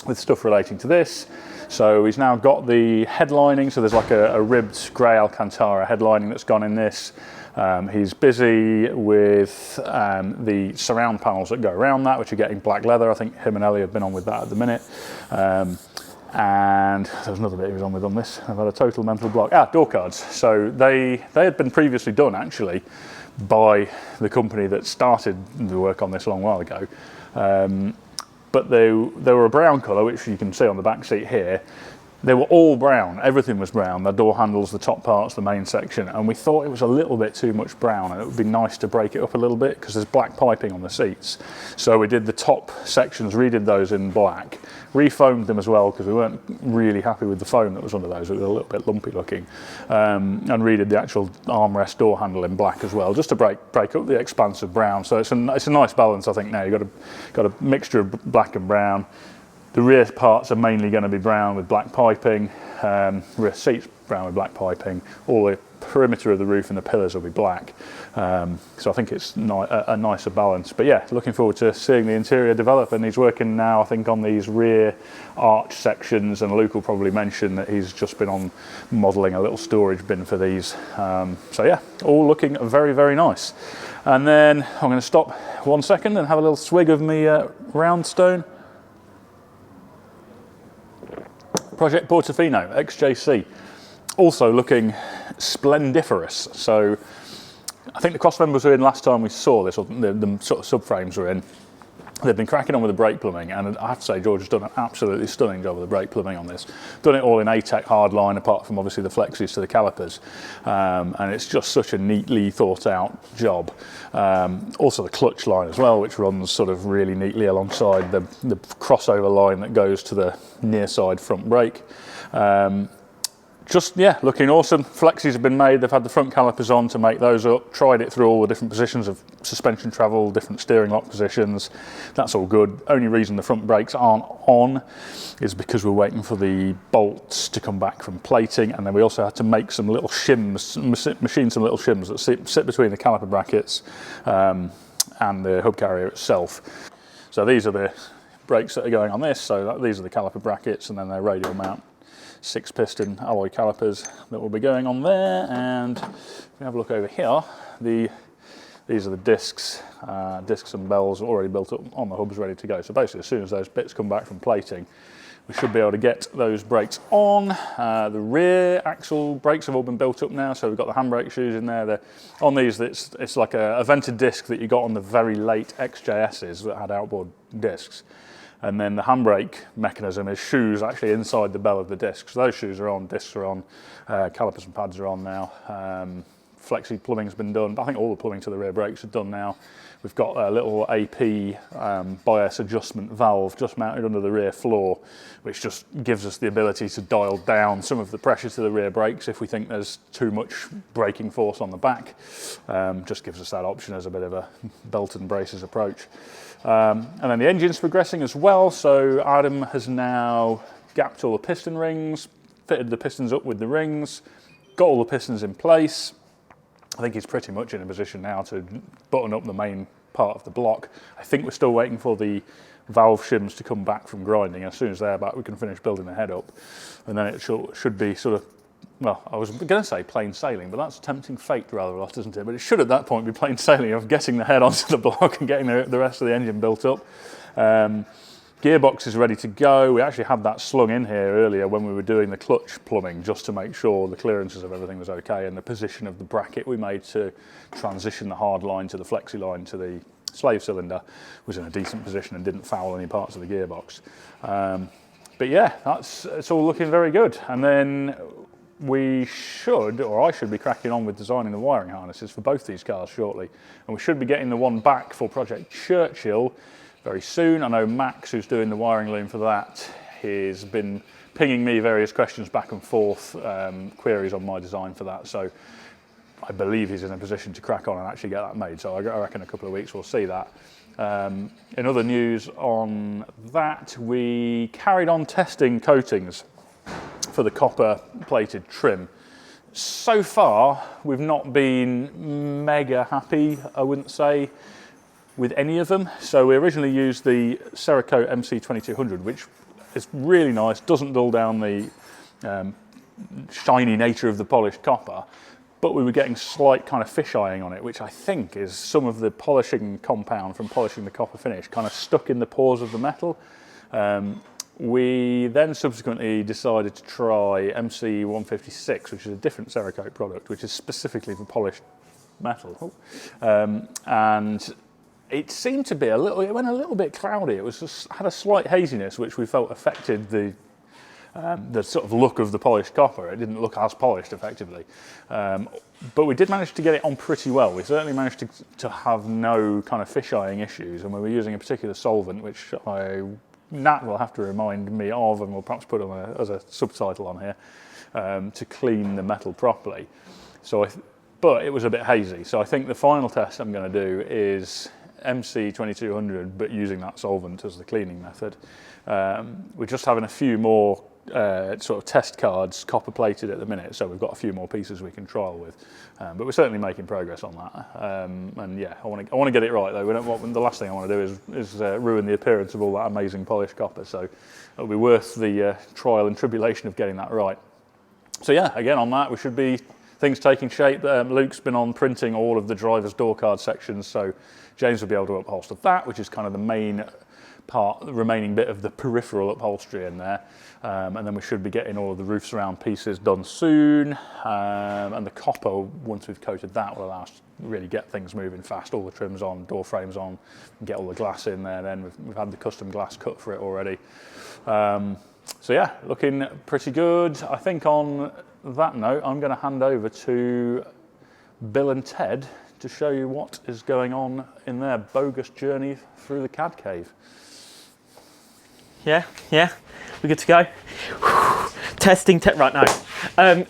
with stuff relating to this. So he's now got the headlining, so there's like a ribbed grey Alcantara headlining that's gone in this. He's busy with the surround panels that go around that, which are getting black leather. I think him and Ellie have been on with that at the minute. And there was another bit he was on with on this. I've had a total mental block. Door cards. So they had been previously done actually by the company that started the work on this a long while ago. But they were a brown colour, which you can see on the back seat here. They were all brown, everything was brown, the door handles, the top parts, the main section, and we thought it was a little bit too much brown, and it would be nice to break it up a little bit because there's black piping on the seats. So we did the top sections, redid those in black, refoamed them as well because we weren't really happy with the foam that was under those, it was a little bit lumpy looking, and redid the actual armrest door handle in black as well, just to break up the expanse of brown. So it's a nice balance, I think. Now you've got a mixture of black and brown. The rear parts are mainly going to be brown with black piping, rear seats brown with black piping, all the perimeter of the roof and the pillars will be black. So I think it's a nicer balance. But yeah, looking forward to seeing the interior develop, and he's working now, I think, on these rear arch sections, and Luke will probably mention that he's just been on modelling a little storage bin for these. So yeah, all looking very, very nice. And then I'm going to stop 1 second and have a little swig of me Roundstone. Project Portofino XJC, also looking splendiferous. So I think the cross members were in last time we saw this, or the sort of subframes were in. They've been cracking on with the brake plumbing, and I have to say George has done an absolutely stunning job with the brake plumbing on this. Done it all in ATEC hardline, apart from obviously the flexes to the calipers, and it's just such a neatly thought out job. Also the clutch line as well, which runs sort of really neatly alongside the crossover line that goes to the near side front brake. Just, yeah, looking awesome. Flexes have been made. They've had the front calipers on to make those up. Tried it through all the different positions of suspension travel, different steering lock positions. That's all good. Only reason the front brakes aren't on is because we're waiting for the bolts to come back from plating, and then we also had to make some little shims, machine some little shims that sit between the caliper brackets and the hub carrier itself. So these are the brakes that are going on this. So these are the caliper brackets, and then they're radial mount 6-piston alloy calipers that will be going on there. And if we have a look over here, these are the discs and bells already built up on the hubs, ready to go. So basically, as soon as those bits come back from plating, we should be able to get those brakes on. The rear axle brakes have all been built up now, so we've got the handbrake shoes in there. On these, it's like a vented disc that you got on the very late XJSs that had outboard discs. And then the handbrake mechanism is shoes actually inside the bell of the disc. So those shoes are on, discs are on, calipers and pads are on now. Flexi plumbing's been done. I think all the plumbing to the rear brakes are done now. We've got a little AP bias adjustment valve just mounted under the rear floor, which just gives us the ability to dial down some of the pressure to the rear brakes if we think there's too much braking force on the back. Just gives us that option as a bit of a belt and braces approach. And then the engine's progressing as well. So Adam has now gapped all the piston rings, fitted the pistons up with the rings, got all the pistons in place. I think he's pretty much in a position now to button up the main part of the block. I think we're still waiting for the valve shims to come back from grinding. As soon as they're back, we can finish building the head up. And then it should be sort of, well, I was going to say plain sailing, but that's tempting fate rather a lot, isn't it? But it should at that point be plain sailing of getting the head onto the block and getting the rest of the engine built up. Gearbox is ready to go. We actually had that slung in here earlier when we were doing the clutch plumbing, just to make sure the clearances of everything was okay, and the position of the bracket we made to transition the hard line to the flexi line to the slave cylinder was in a decent position and didn't foul any parts of the gearbox. But yeah, it's all looking very good. And then we should, or I should be cracking on with designing the wiring harnesses for both these cars shortly. And we should be getting the one back for Project Churchill very soon. I know Max, who's doing the wiring loom for that, has been pinging me various questions back and forth, queries on my design for that. So I believe he's in a position to crack on and actually get that made. So I reckon a couple of weeks we'll see that. In other news on that, we carried on testing coatings for the copper plated trim. So far, we've not been mega happy, I wouldn't say, with any of them. So we originally used the Cerakote MC2200, which is really nice, doesn't dull down the shiny nature of the polished copper, but we were getting slight kind of fish-eyeing on it, which I think is some of the polishing compound from polishing the copper finish kind of stuck in the pores of the metal. We then subsequently decided to try MC156, which is a different Cerakote product, which is specifically for polished metal. And it seemed to be it went a little bit cloudy. It was just, had a slight haziness, which we felt affected the sort of look of the polished copper. It didn't look as polished effectively. But we did manage to get it on pretty well. We certainly managed to have no kind of fish-eyeing issues, and we were using a particular solvent, which Nat will have to remind me of, and we'll perhaps put on as a subtitle on here, to clean the metal properly. But it was a bit hazy, so I think the final test I'm going to do is MC2200, but using that solvent as the cleaning method. We're just having a few more sort of test cards copper plated at the minute, so we've got a few more pieces we can trial with, but we're certainly making progress on that. And yeah, I want to get it right though. The last thing I want to do is ruin the appearance of all that amazing polished copper, so it'll be worth the trial and tribulation of getting that right. So yeah, again on that, we should be things taking shape. Luke's been on printing all of the driver's door card sections, so James will be able to upholster that, which is kind of the main part, the remaining bit of the peripheral upholstery in there. And then we should be getting all of the roof surround pieces done soon. And the copper, once we've coated that, will allow us to really get things moving fast. All the trims on, door frames on, get all the glass in there. Then we've had the custom glass cut for it already. So yeah, looking pretty good. I think on that note, I'm going to hand over to Bill and Ted to show you what is going on in their bogus journey through the CAD cave. Yeah, we're good to go. Testing, right now.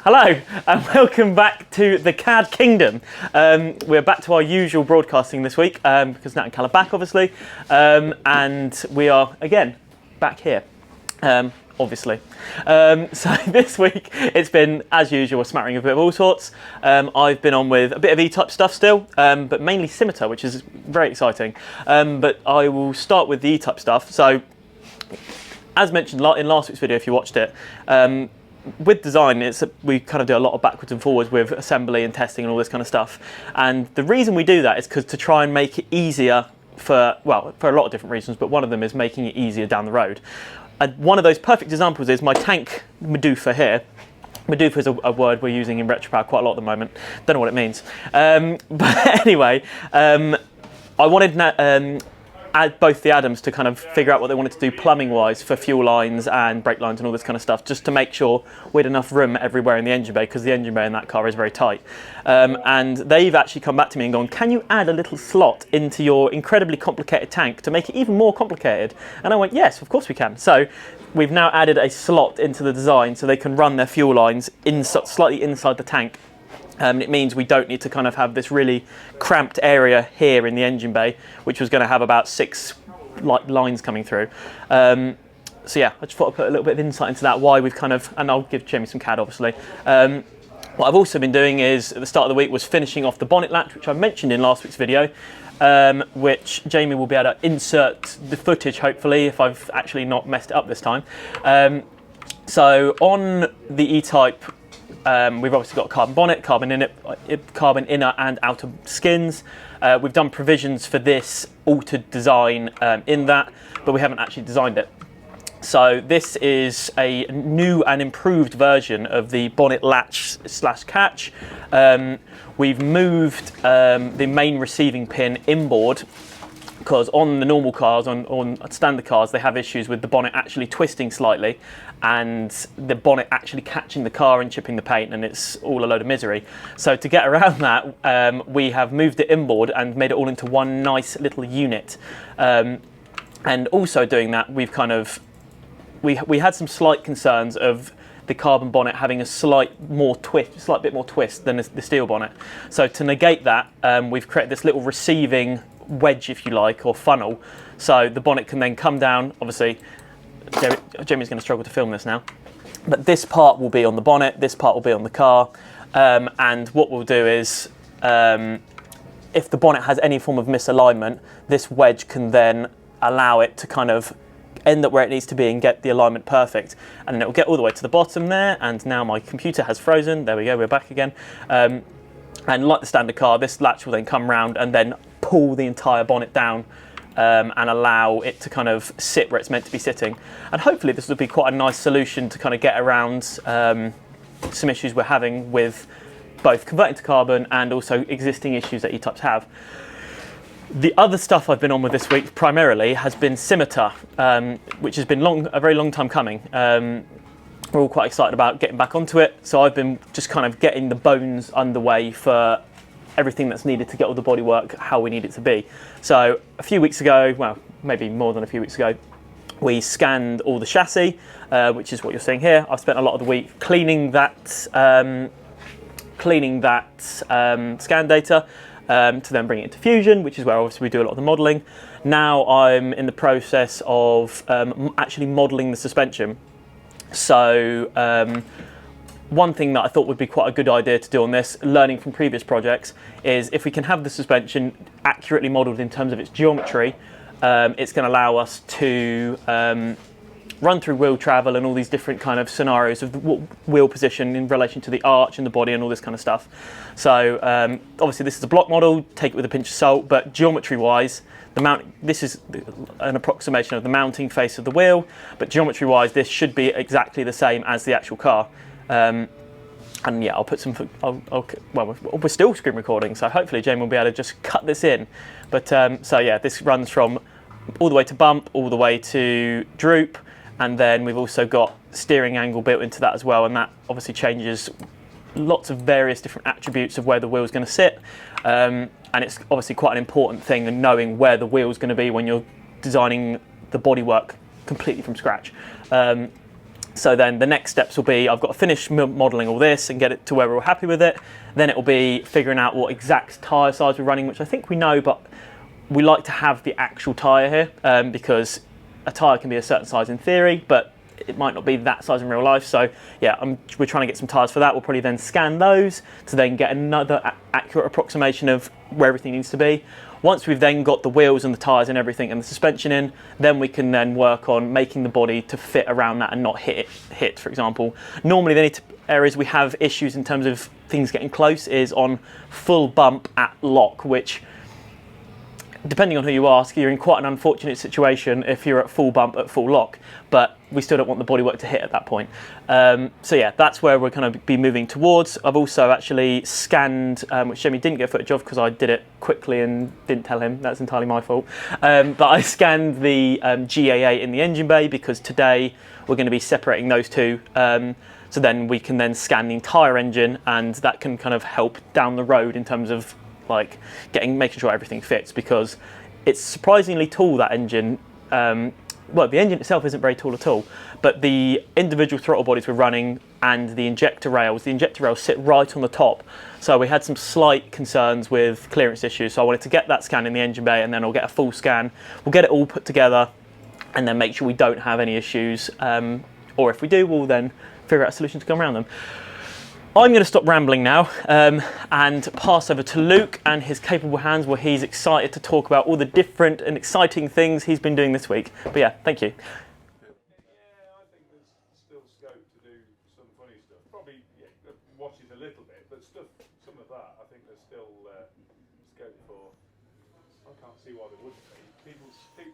Hello, and welcome back to the CAD Kingdom. We're back to our usual broadcasting this week, because Nat and Callum are back, obviously. And we are, again, back here, obviously. So this week, it's been, as usual, a smattering of a bit of all sorts. I've been on with a bit of E-Type stuff still, but mainly Scimitar, which is very exciting. But I will start with the E-Type stuff. So, as mentioned in last week's video, if you watched it, with design, we kind of do a lot of backwards and forwards with assembly and testing and all this kind of stuff. And the reason we do that is because to try and make it easier for a lot of different reasons, but one of them is making it easier down the road. And one of those perfect examples is my tank Medufa here. Medufa is a word we're using in Retropower quite a lot at the moment. Don't know what it means. But anyway, I wanted add both the Adams to kind of figure out what they wanted to do plumbing wise for fuel lines and brake lines and all this kind of stuff, just to make sure we had enough room everywhere in the engine bay, because the engine bay in that car is very tight. And they've actually come back to me and gone, can you add a little slot into your incredibly complicated tank to make it even more complicated? And I went, yes, of course we can. So we've now added a slot into the design so they can run their fuel lines slightly inside the tank. It means we don't need to kind of have this really cramped area here in the engine bay, which was going to have about 6 lines coming through. So yeah, I just thought I'd put a little bit of insight into that, why we've kind of, and I'll give Jamie some CAD obviously. What I've also been doing is, at the start of the week, was finishing off the bonnet latch, which I mentioned in last week's video, which Jamie will be able to insert the footage, hopefully, if I've actually not messed it up this time. So on the E-Type, we've obviously got a carbon bonnet, carbon inner and outer skins. We've done provisions for this altered design in that, but we haven't actually designed it. So this is a new and improved version of the bonnet latch / catch. We've moved the main receiving pin inboard, because on the normal cars, on standard cars, they have issues with the bonnet actually twisting slightly and the bonnet actually catching the car and chipping the paint, and it's all a load of misery. So to get around that, we have moved it inboard and made it all into one nice little unit. And also doing that, we've kind of, we had some slight concerns of the carbon bonnet having a slight bit more twist than the steel bonnet. So to negate that, we've created this little receiving wedge, if you like, or funnel. So the bonnet can then come down. Obviously, Jamie's going to struggle to film this now, but this part will be on the bonnet, this part will be on the car, and what we'll do is, if the bonnet has any form of misalignment, this wedge can then allow it to kind of end up where it needs to be and get the alignment perfect, and then it will get all the way to the bottom there. And now my computer has frozen. There we go, we're back again. And like the standard car, this latch will then come round and then pull the entire bonnet down, and allow it to kind of sit where it's meant to be sitting. And hopefully this will be quite a nice solution to kind of get around some issues we're having with both converting to carbon and also existing issues that E-Types have. The other stuff I've been on with this week primarily has been Scimitar, which has been a very long time coming. We're all quite excited about getting back onto it, so I've been just kind of getting the bones underway for everything that's needed to get all the bodywork how we need it to be. So a few weeks ago, well, maybe more than a few weeks ago, we scanned all the chassis, which is what you're seeing here. I've spent a lot of the week cleaning that scan data, to then bring it into Fusion, which is where obviously we do a lot of the modelling. Now I'm in the process of actually modelling the suspension. So one thing that I thought would be quite a good idea to do on this, learning from previous projects, is if we can have the suspension accurately modelled in terms of its geometry, it's going to allow us to run through wheel travel and all these different kind of scenarios of the wheel position in relation to the arch and the body and all this kind of stuff. So obviously this is a block model, take it with a pinch of salt, but geometry wise, this is an approximation of the mounting face of the wheel, but geometry wise this should be exactly the same as the actual car. And yeah, I'll put some, well, we're still screen recording, so hopefully Jamie will be able to just cut this in. But so yeah, this runs from all the way to bump, all the way to droop, and then we've also got steering angle built into that as well, and that obviously changes lots of various different attributes of where the wheel is going to sit. And it's obviously quite an important thing in knowing where the wheel is going to be when you're designing the bodywork completely from scratch. So then the next steps will be, I've got to finish modelling all this and get it to where we're happy with it. Then it will be figuring out what exact tyre size we're running, which I think we know, but we like to have the actual tyre here, because a tyre can be a certain size in theory, but it might not be that size in real life. So yeah, we're trying to get some tyres for that. We'll probably then scan those to then get another accurate approximation of where everything needs to be. Once we've then got the wheels and the tyres and everything and the suspension in, then we can then work on making the body to fit around that and not hit, for example. Normally the areas we have issues in terms of things getting close is on full bump at lock, which, depending on who you ask, you're in quite an unfortunate situation if you're at full bump at full lock, but we still don't want the bodywork to hit at that point. So yeah, that's where we're going to be moving towards. I've also actually scanned, which Jamie didn't get footage of because I did it quickly and didn't tell him, that's entirely my fault. But I scanned the GAA in the engine bay because today we're going to be separating those two. So then we can then scan the entire engine, and that can kind of help down the road in terms of like making sure everything fits, because it's surprisingly tall, that engine. Well, the engine itself isn't very tall at all, but the individual throttle bodies we're running and the injector rails sit right on the top. So we had some slight concerns with clearance issues. So I wanted to get that scan in the engine bay, and then I'll get a full scan. We'll get it all put together and then make sure we don't have any issues. Or if we do, we'll then figure out a solution to come around them. I'm going to stop rambling now and pass over to Luke and his capable hands, where he's excited to talk about all the different and exciting things he's been doing this week. But yeah, thank you. Yeah, I think there's still scope to do some funny stuff. Probably watch it a little bit, but some of that, I think there's still scope for. I can't see why there wouldn't be.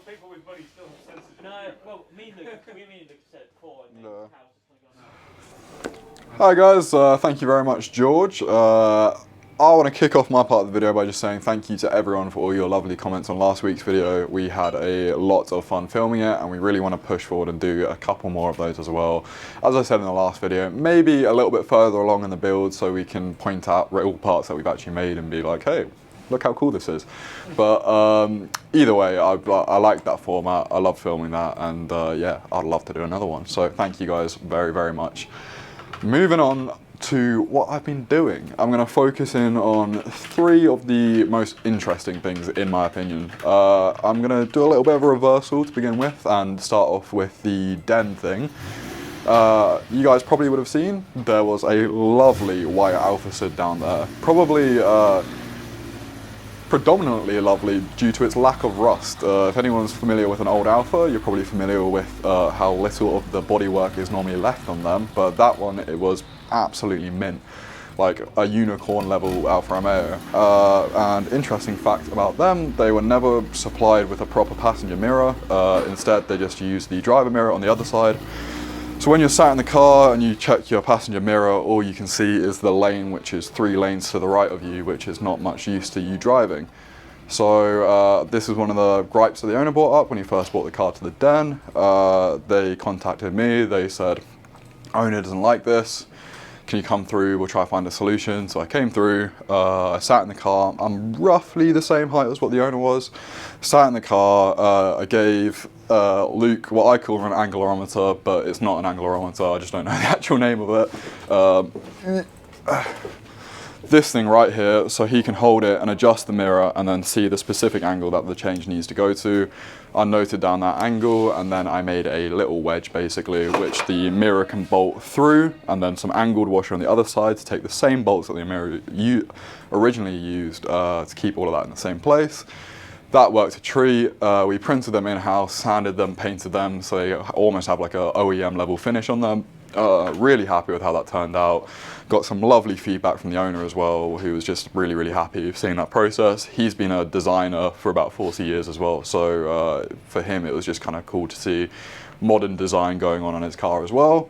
People with money still have senses. No, well, me and Luke said before. No. Hi guys, thank you very much, George. I want to kick off my part of the video by just saying thank you to everyone for all your lovely comments on last week's video. We had a lot of fun filming it, and we really want to push forward and do a couple more of those as well. As I said in the last video, maybe a little bit further along in the build so we can point out real parts that we've actually made and be like, hey, look how cool this is. But either way, I like that format. I love filming that, and yeah, I'd love to do another one. So thank you guys very, very much. Moving on to what I've been doing. I'm going to focus in on 3 of the most interesting things in my opinion. I'm going to do a little bit of a reversal to begin with and start off with the Den thing. You guys probably would have seen there was a lovely white Alpha Sid down there. Probably predominantly lovely due to its lack of rust. If anyone's familiar with an old Alpha, you're probably familiar with how little of the bodywork is normally left on them, but that one, it was absolutely mint, like a unicorn level Alfa Romeo. And interesting fact about them, they were never supplied with a proper passenger mirror. Instead, they just used the driver mirror on the other side. So when you're sat in the car and you check your passenger mirror, all you can see is the lane, which is 3 lanes to the right of you, which is not much use to you driving. So this is one of the gripes that the owner brought up when he first brought the car to the Den. They contacted me, they said, owner doesn't like this. Can you come through, we'll try to find a solution. So I came through, I sat in the car, I'm roughly the same height as what the owner was. Sat in the car, I gave Luke what I call an anglerometer, but it's not an anglerometer, I just don't know the actual name of it. This thing right here, so he can hold it and adjust the mirror and then see the specific angle that the change needs to go to. I noted down that angle and then I made a little wedge basically, which the mirror can bolt through, and then some angled washer on the other side to take the same bolts that the mirror originally used to keep all of that in the same place. That worked a treat. We printed them in-house, sanded them, painted them, so they almost have like a OEM level finish on them. Really happy with how that turned out. Got some lovely feedback from the owner as well, who was just really, really happy seeing that process. He's been a designer for about 40 years as well, so for him it was just kind of cool to see modern design going on his car as well.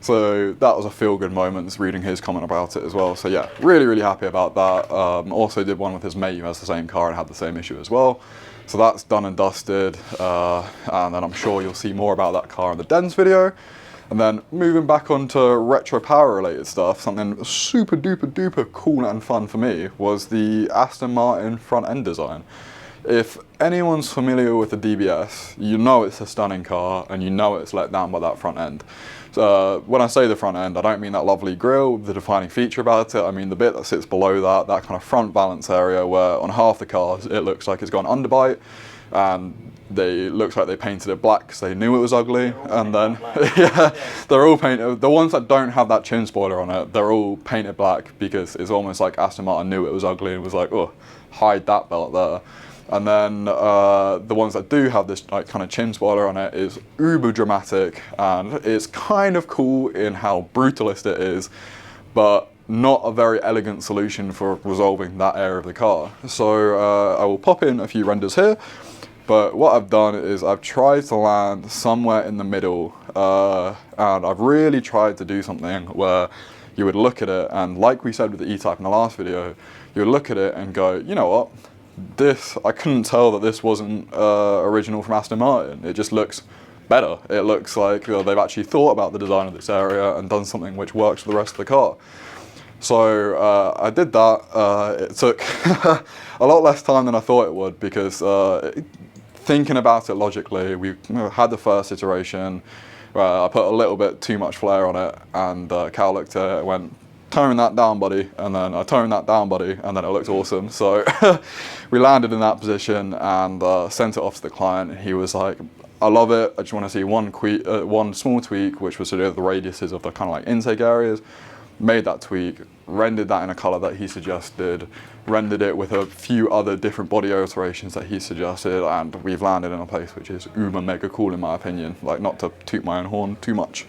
So that was a feel-good moment, reading his comment about it as well. So yeah, really, really happy about that. Also did one with his mate who has the same car and had the same issue as well. So that's done and dusted, and then I'm sure you'll see more about that car in the Den's video. And then moving back onto retro power related stuff, something super duper duper cool and fun for me was the Aston Martin front end design. If anyone's familiar with the DBS, you know it's a stunning car and you know it's let down by that front end. When I say the front end, I don't mean that lovely grille, the defining feature about it. I mean the bit that sits below that kind of front balance area where on half the cars it looks like it's got an underbite, and looks like they painted it black because they knew it was ugly. And then yeah, they're all painted. The ones that don't have that chin spoiler on it, they're all painted black because it's almost like Aston Martin knew it was ugly and was like, oh, hide that belt there. And then the ones that do have this like kind of chin spoiler on it is uber dramatic, and it's kind of cool in how brutalist it is, but not a very elegant solution for resolving that area of the car. So I will pop in a few renders here, but what I've done is I've tried to land somewhere in the middle, and I've really tried to do something where you would look at it, and like we said with the E-Type in the last video, you would look at it and go, you know what? I couldn't tell that this wasn't original from Aston Martin. It just looks better. It looks like they've actually thought about the design of this area and done something which works for the rest of the car. So I did that. It took a lot less time than I thought it would, because thinking about it logically, we had the first iteration. I put a little bit too much flair on it, and Cal looked at it and went, tone that down, buddy, and then I toned that down, buddy, and then it looked awesome. So we landed in that position and sent it off to the client, and he was like, I love it, I just want to see one small tweak, which was to do with the radiuses of the kind of like intake areas. Made that tweak, rendered that in a color that he suggested, rendered it with a few other different body alterations that he suggested, and we've landed in a place which is uber mega cool in my opinion, like not to toot my own horn too much.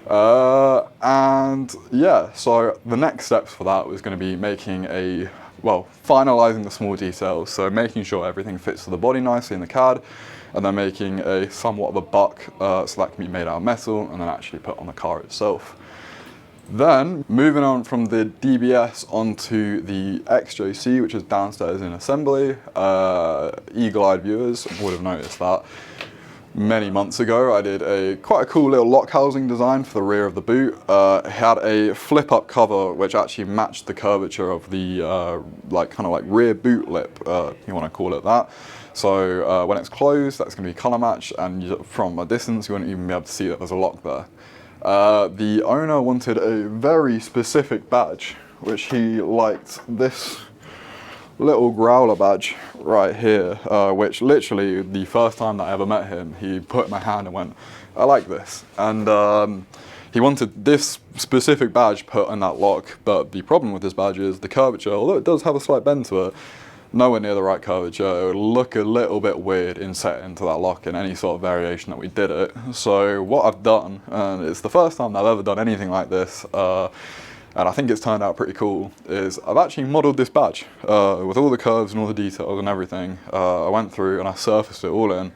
And yeah, so the next steps for that was going to be finalizing the small details, so making sure everything fits to the body nicely in the CAD, and then making a somewhat of a buck so that can be made out of metal and then actually put on the car itself. Then, moving on from the DBS onto the XJC, which is downstairs in assembly. Eagle-eyed viewers would have noticed that. many months ago, I did quite a cool little lock housing design for the rear of the boot. It had a flip-up cover which actually matched the curvature of the kind of rear boot lip, you want to call it that. So when it's closed, that's going to be colour matched, and from a distance, you won't even be able to see that there's a lock there. The owner wanted a very specific badge, which he liked this little growler badge right here, which literally the first time that I ever met him, he put in my hand and went, I like this. And he wanted this specific badge put in that lock, but the problem with this badge is the curvature, although it does have a slight bend to it, nowhere near the right curvature. It would look a little bit weird inset into that lock in any sort of variation that we did it. So what I've done, and it's the first time I've ever done anything like this, and I think it's turned out pretty cool, is I've actually modelled this badge with all the curves and all the details and everything. I went through and I surfaced it all in.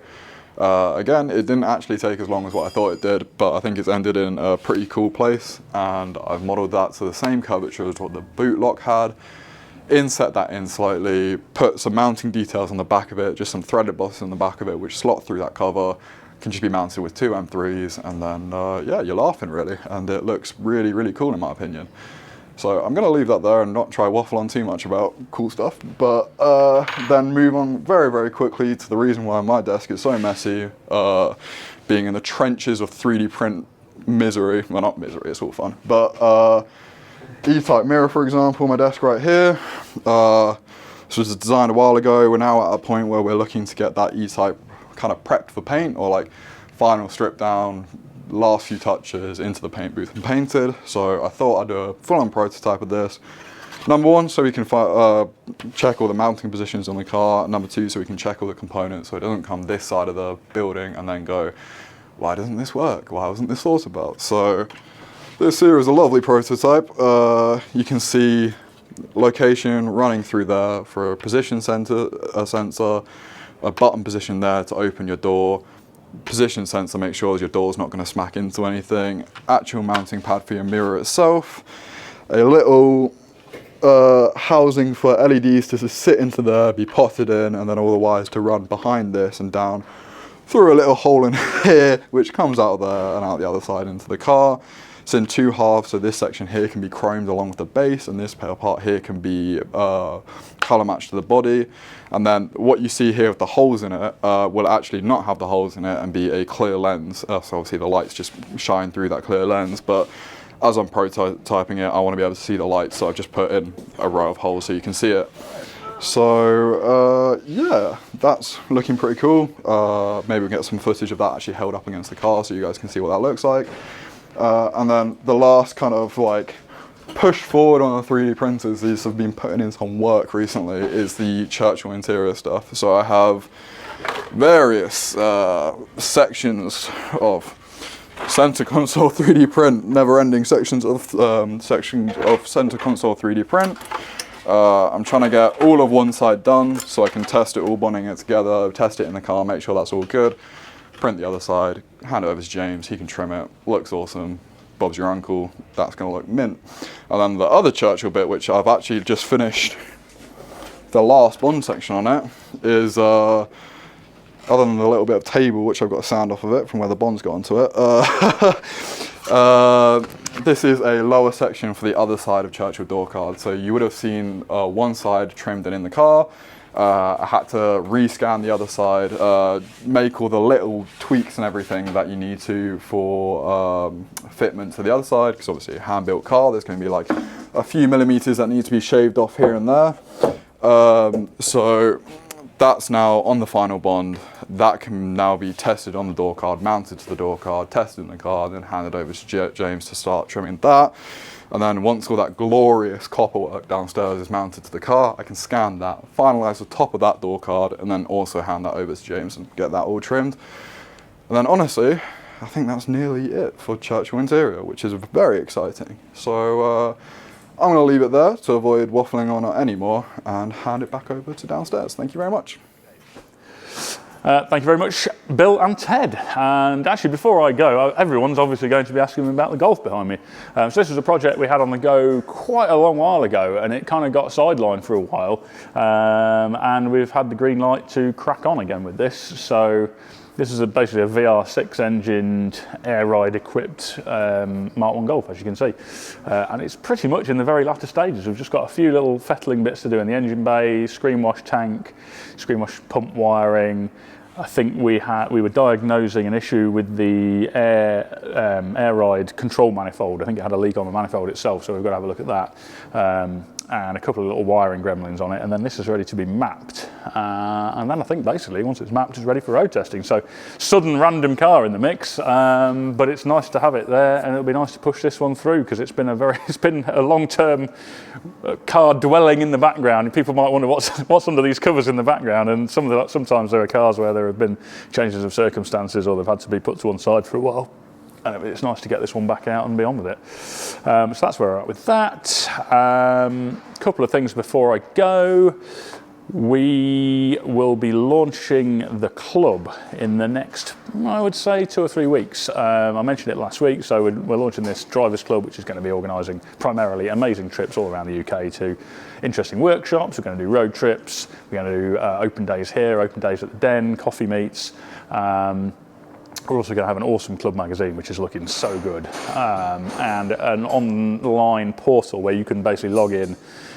Again, it didn't actually take as long as what I thought it did, but I think it's ended in a pretty cool place, and I've modelled that to the same curvature as what the boot lock had, inset that in slightly, put some mounting details on the back of it, just some threaded bosses on the back of it which slot through that cover. Can just be mounted with 2 M3s, and then yeah, you're laughing really, and it looks really, really cool in my opinion. So I'm going to leave that there and not try waffle on too much about cool stuff, but then move on very, very quickly to the reason why my desk is so messy, being in the trenches of 3D print misery. Well, not misery, it's all fun, but E-Type mirror, for example, my desk right here. This was designed a while ago. We're now at a point where we're looking to get that E-Type kind of prepped for paint, or like final strip down, last few touches into the paint booth and painted. So I thought I'd do a full-on prototype of this. Number one, so we can check all the mounting positions on the car. Number two, so we can check all the components so it doesn't come this side of the building and then go, why doesn't this work? Why wasn't this thought about? So this here is a lovely prototype. You can see location running through there for a position sensor, a button position there to open your door, position sensor, make sure your door's not going to smack into anything, actual mounting pad for your mirror itself, a little housing for LEDs to just sit into there, be potted in, and then all the wires to run behind this and down through a little hole in here, which comes out of there and out the other side into the car. It's in 2 halves, so this section here can be chromed along with the base, and this part here can be colour matched to the body. And then what you see here with the holes in it will actually not have the holes in it and be a clear lens. So obviously the lights just shine through that clear lens, but as I'm prototyping it, I want to be able to see the lights, so I've just put in a row of holes so you can see it. So yeah, that's looking pretty cool. Maybe we'll get some footage of that actually held up against the car so you guys can see what that looks like. And then the last kind of like push forward on the 3D printers, these have been putting in some work recently, is the Churchill interior stuff. So I have various sections of center console 3D print, never-ending sections of center console 3D print. I'm trying to get all of one side done so I can test it all, bonding it together, test it in the car, make sure that's all good. Print the other side, hand it over to James, he can trim it, looks awesome, Bob's your uncle, that's going to look mint. And then the other Churchill bit, which I've actually just finished the last bond section on it, is, other than the little bit of table, which I've got a sound off of it from where the bond's got onto it, this is a lower section for the other side of Churchill door card. So you would have seen one side trimmed and in the car. I had to rescan the other side, make all the little tweaks and everything that you need to for fitment to the other side, because obviously a hand-built car, there's going to be like a few millimeters that need to be shaved off here and there. So that's now on the final bond. That can now be tested on the door card, mounted to the door card, tested in the car, then handed over to James to start trimming that. And then once all that glorious copper work downstairs is mounted to the car, I can scan that, finalise the top of that door card, and then also hand that over to James and get that all trimmed. And then honestly, I think that's nearly it for Churchill interior, which is very exciting. So I'm going to leave it there to avoid waffling on anymore and hand it back over to downstairs. Thank you very much. Thank you very much, Bill and Ted. And actually, before I go, everyone's obviously going to be asking me about the Golf behind me. So this was a project we had on the go quite a long while ago, and it kind of got sidelined for a while. And we've had the green light to crack on again with this. So This is basically a VR6 engined air ride equipped Mark 1 Golf, as you can see. And it's pretty much in the very latter stages. We've just got a few little fettling bits to do in the engine bay, screen wash tank, screen wash pump wiring. I think we were diagnosing an issue with the air ride control manifold. I think it had a leak on the manifold itself, so we've got to have a look at that. And a couple of little wiring gremlins on it, and then this is ready to be mapped. And then I think basically once it's mapped, it's ready for road testing. So sudden random car in the mix, but it's nice to have it there, and it'll be nice to push this one through because it's been a long-term car dwelling in the background. People might wonder what's under these covers in the background, and sometimes there are cars where there have been changes of circumstances or they've had to be put to one side for a while. And it's nice to get this one back out and be on with it. So that's where we're at with that. Couple of things before I go. We will be launching the club in the next, I would say, 2 or 3 weeks. I mentioned it last week, so we're launching this drivers club, which is going to be organising primarily amazing trips all around the UK to interesting workshops. We're going to do road trips. We're going to do open days here, open days at the Den, coffee meets. We're also going to have an awesome club magazine, which is looking so good, and an online portal where you can basically log in,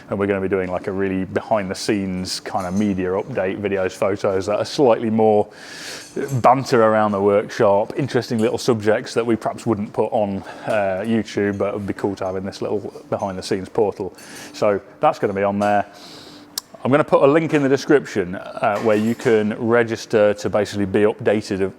and we're going to be doing like a really behind-the-scenes kind of media update, videos, photos that are slightly more banter around the workshop, interesting little subjects that we perhaps wouldn't put on YouTube, but it would be cool to have in this little behind-the-scenes portal. So that's going to be on there. I'm going to put a link in the description where you can register to basically be updated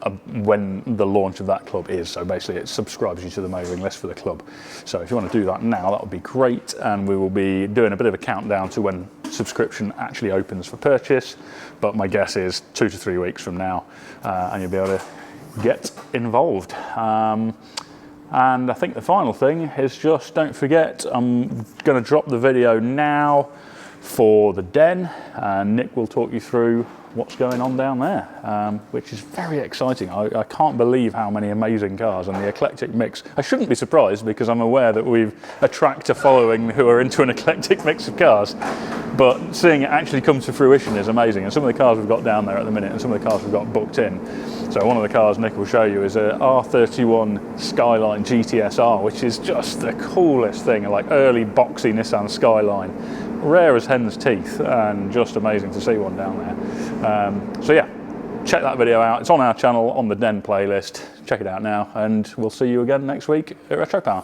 when the launch of that club is. So basically it subscribes you to the mailing list for the club. So if you want to do that now, that would be great. And we will be doing a bit of a countdown to when subscription actually opens for purchase. But my guess is 2 to 3 weeks from now, and you'll be able to get involved. And I think the final thing is just don't forget, I'm going to drop the video now for the Den, and Nick will talk you through what's going on down there, which is very exciting. I can't believe how many amazing cars and the eclectic mix. I shouldn't be surprised because I'm aware that we've attracted a following who are into an eclectic mix of cars, but seeing it actually come to fruition is amazing. And some of the cars we've got down there at the minute and some of the cars we've got booked in. So one of the cars Nick will show you is a R31 Skyline GTSR, which is just the coolest thing, like early boxy Nissan Skyline. Rare as hen's teeth, and just amazing to see one down there. So yeah, check that video out. It's on our channel on the Den playlist. Check it out now, and we'll see you again next week at Retropower.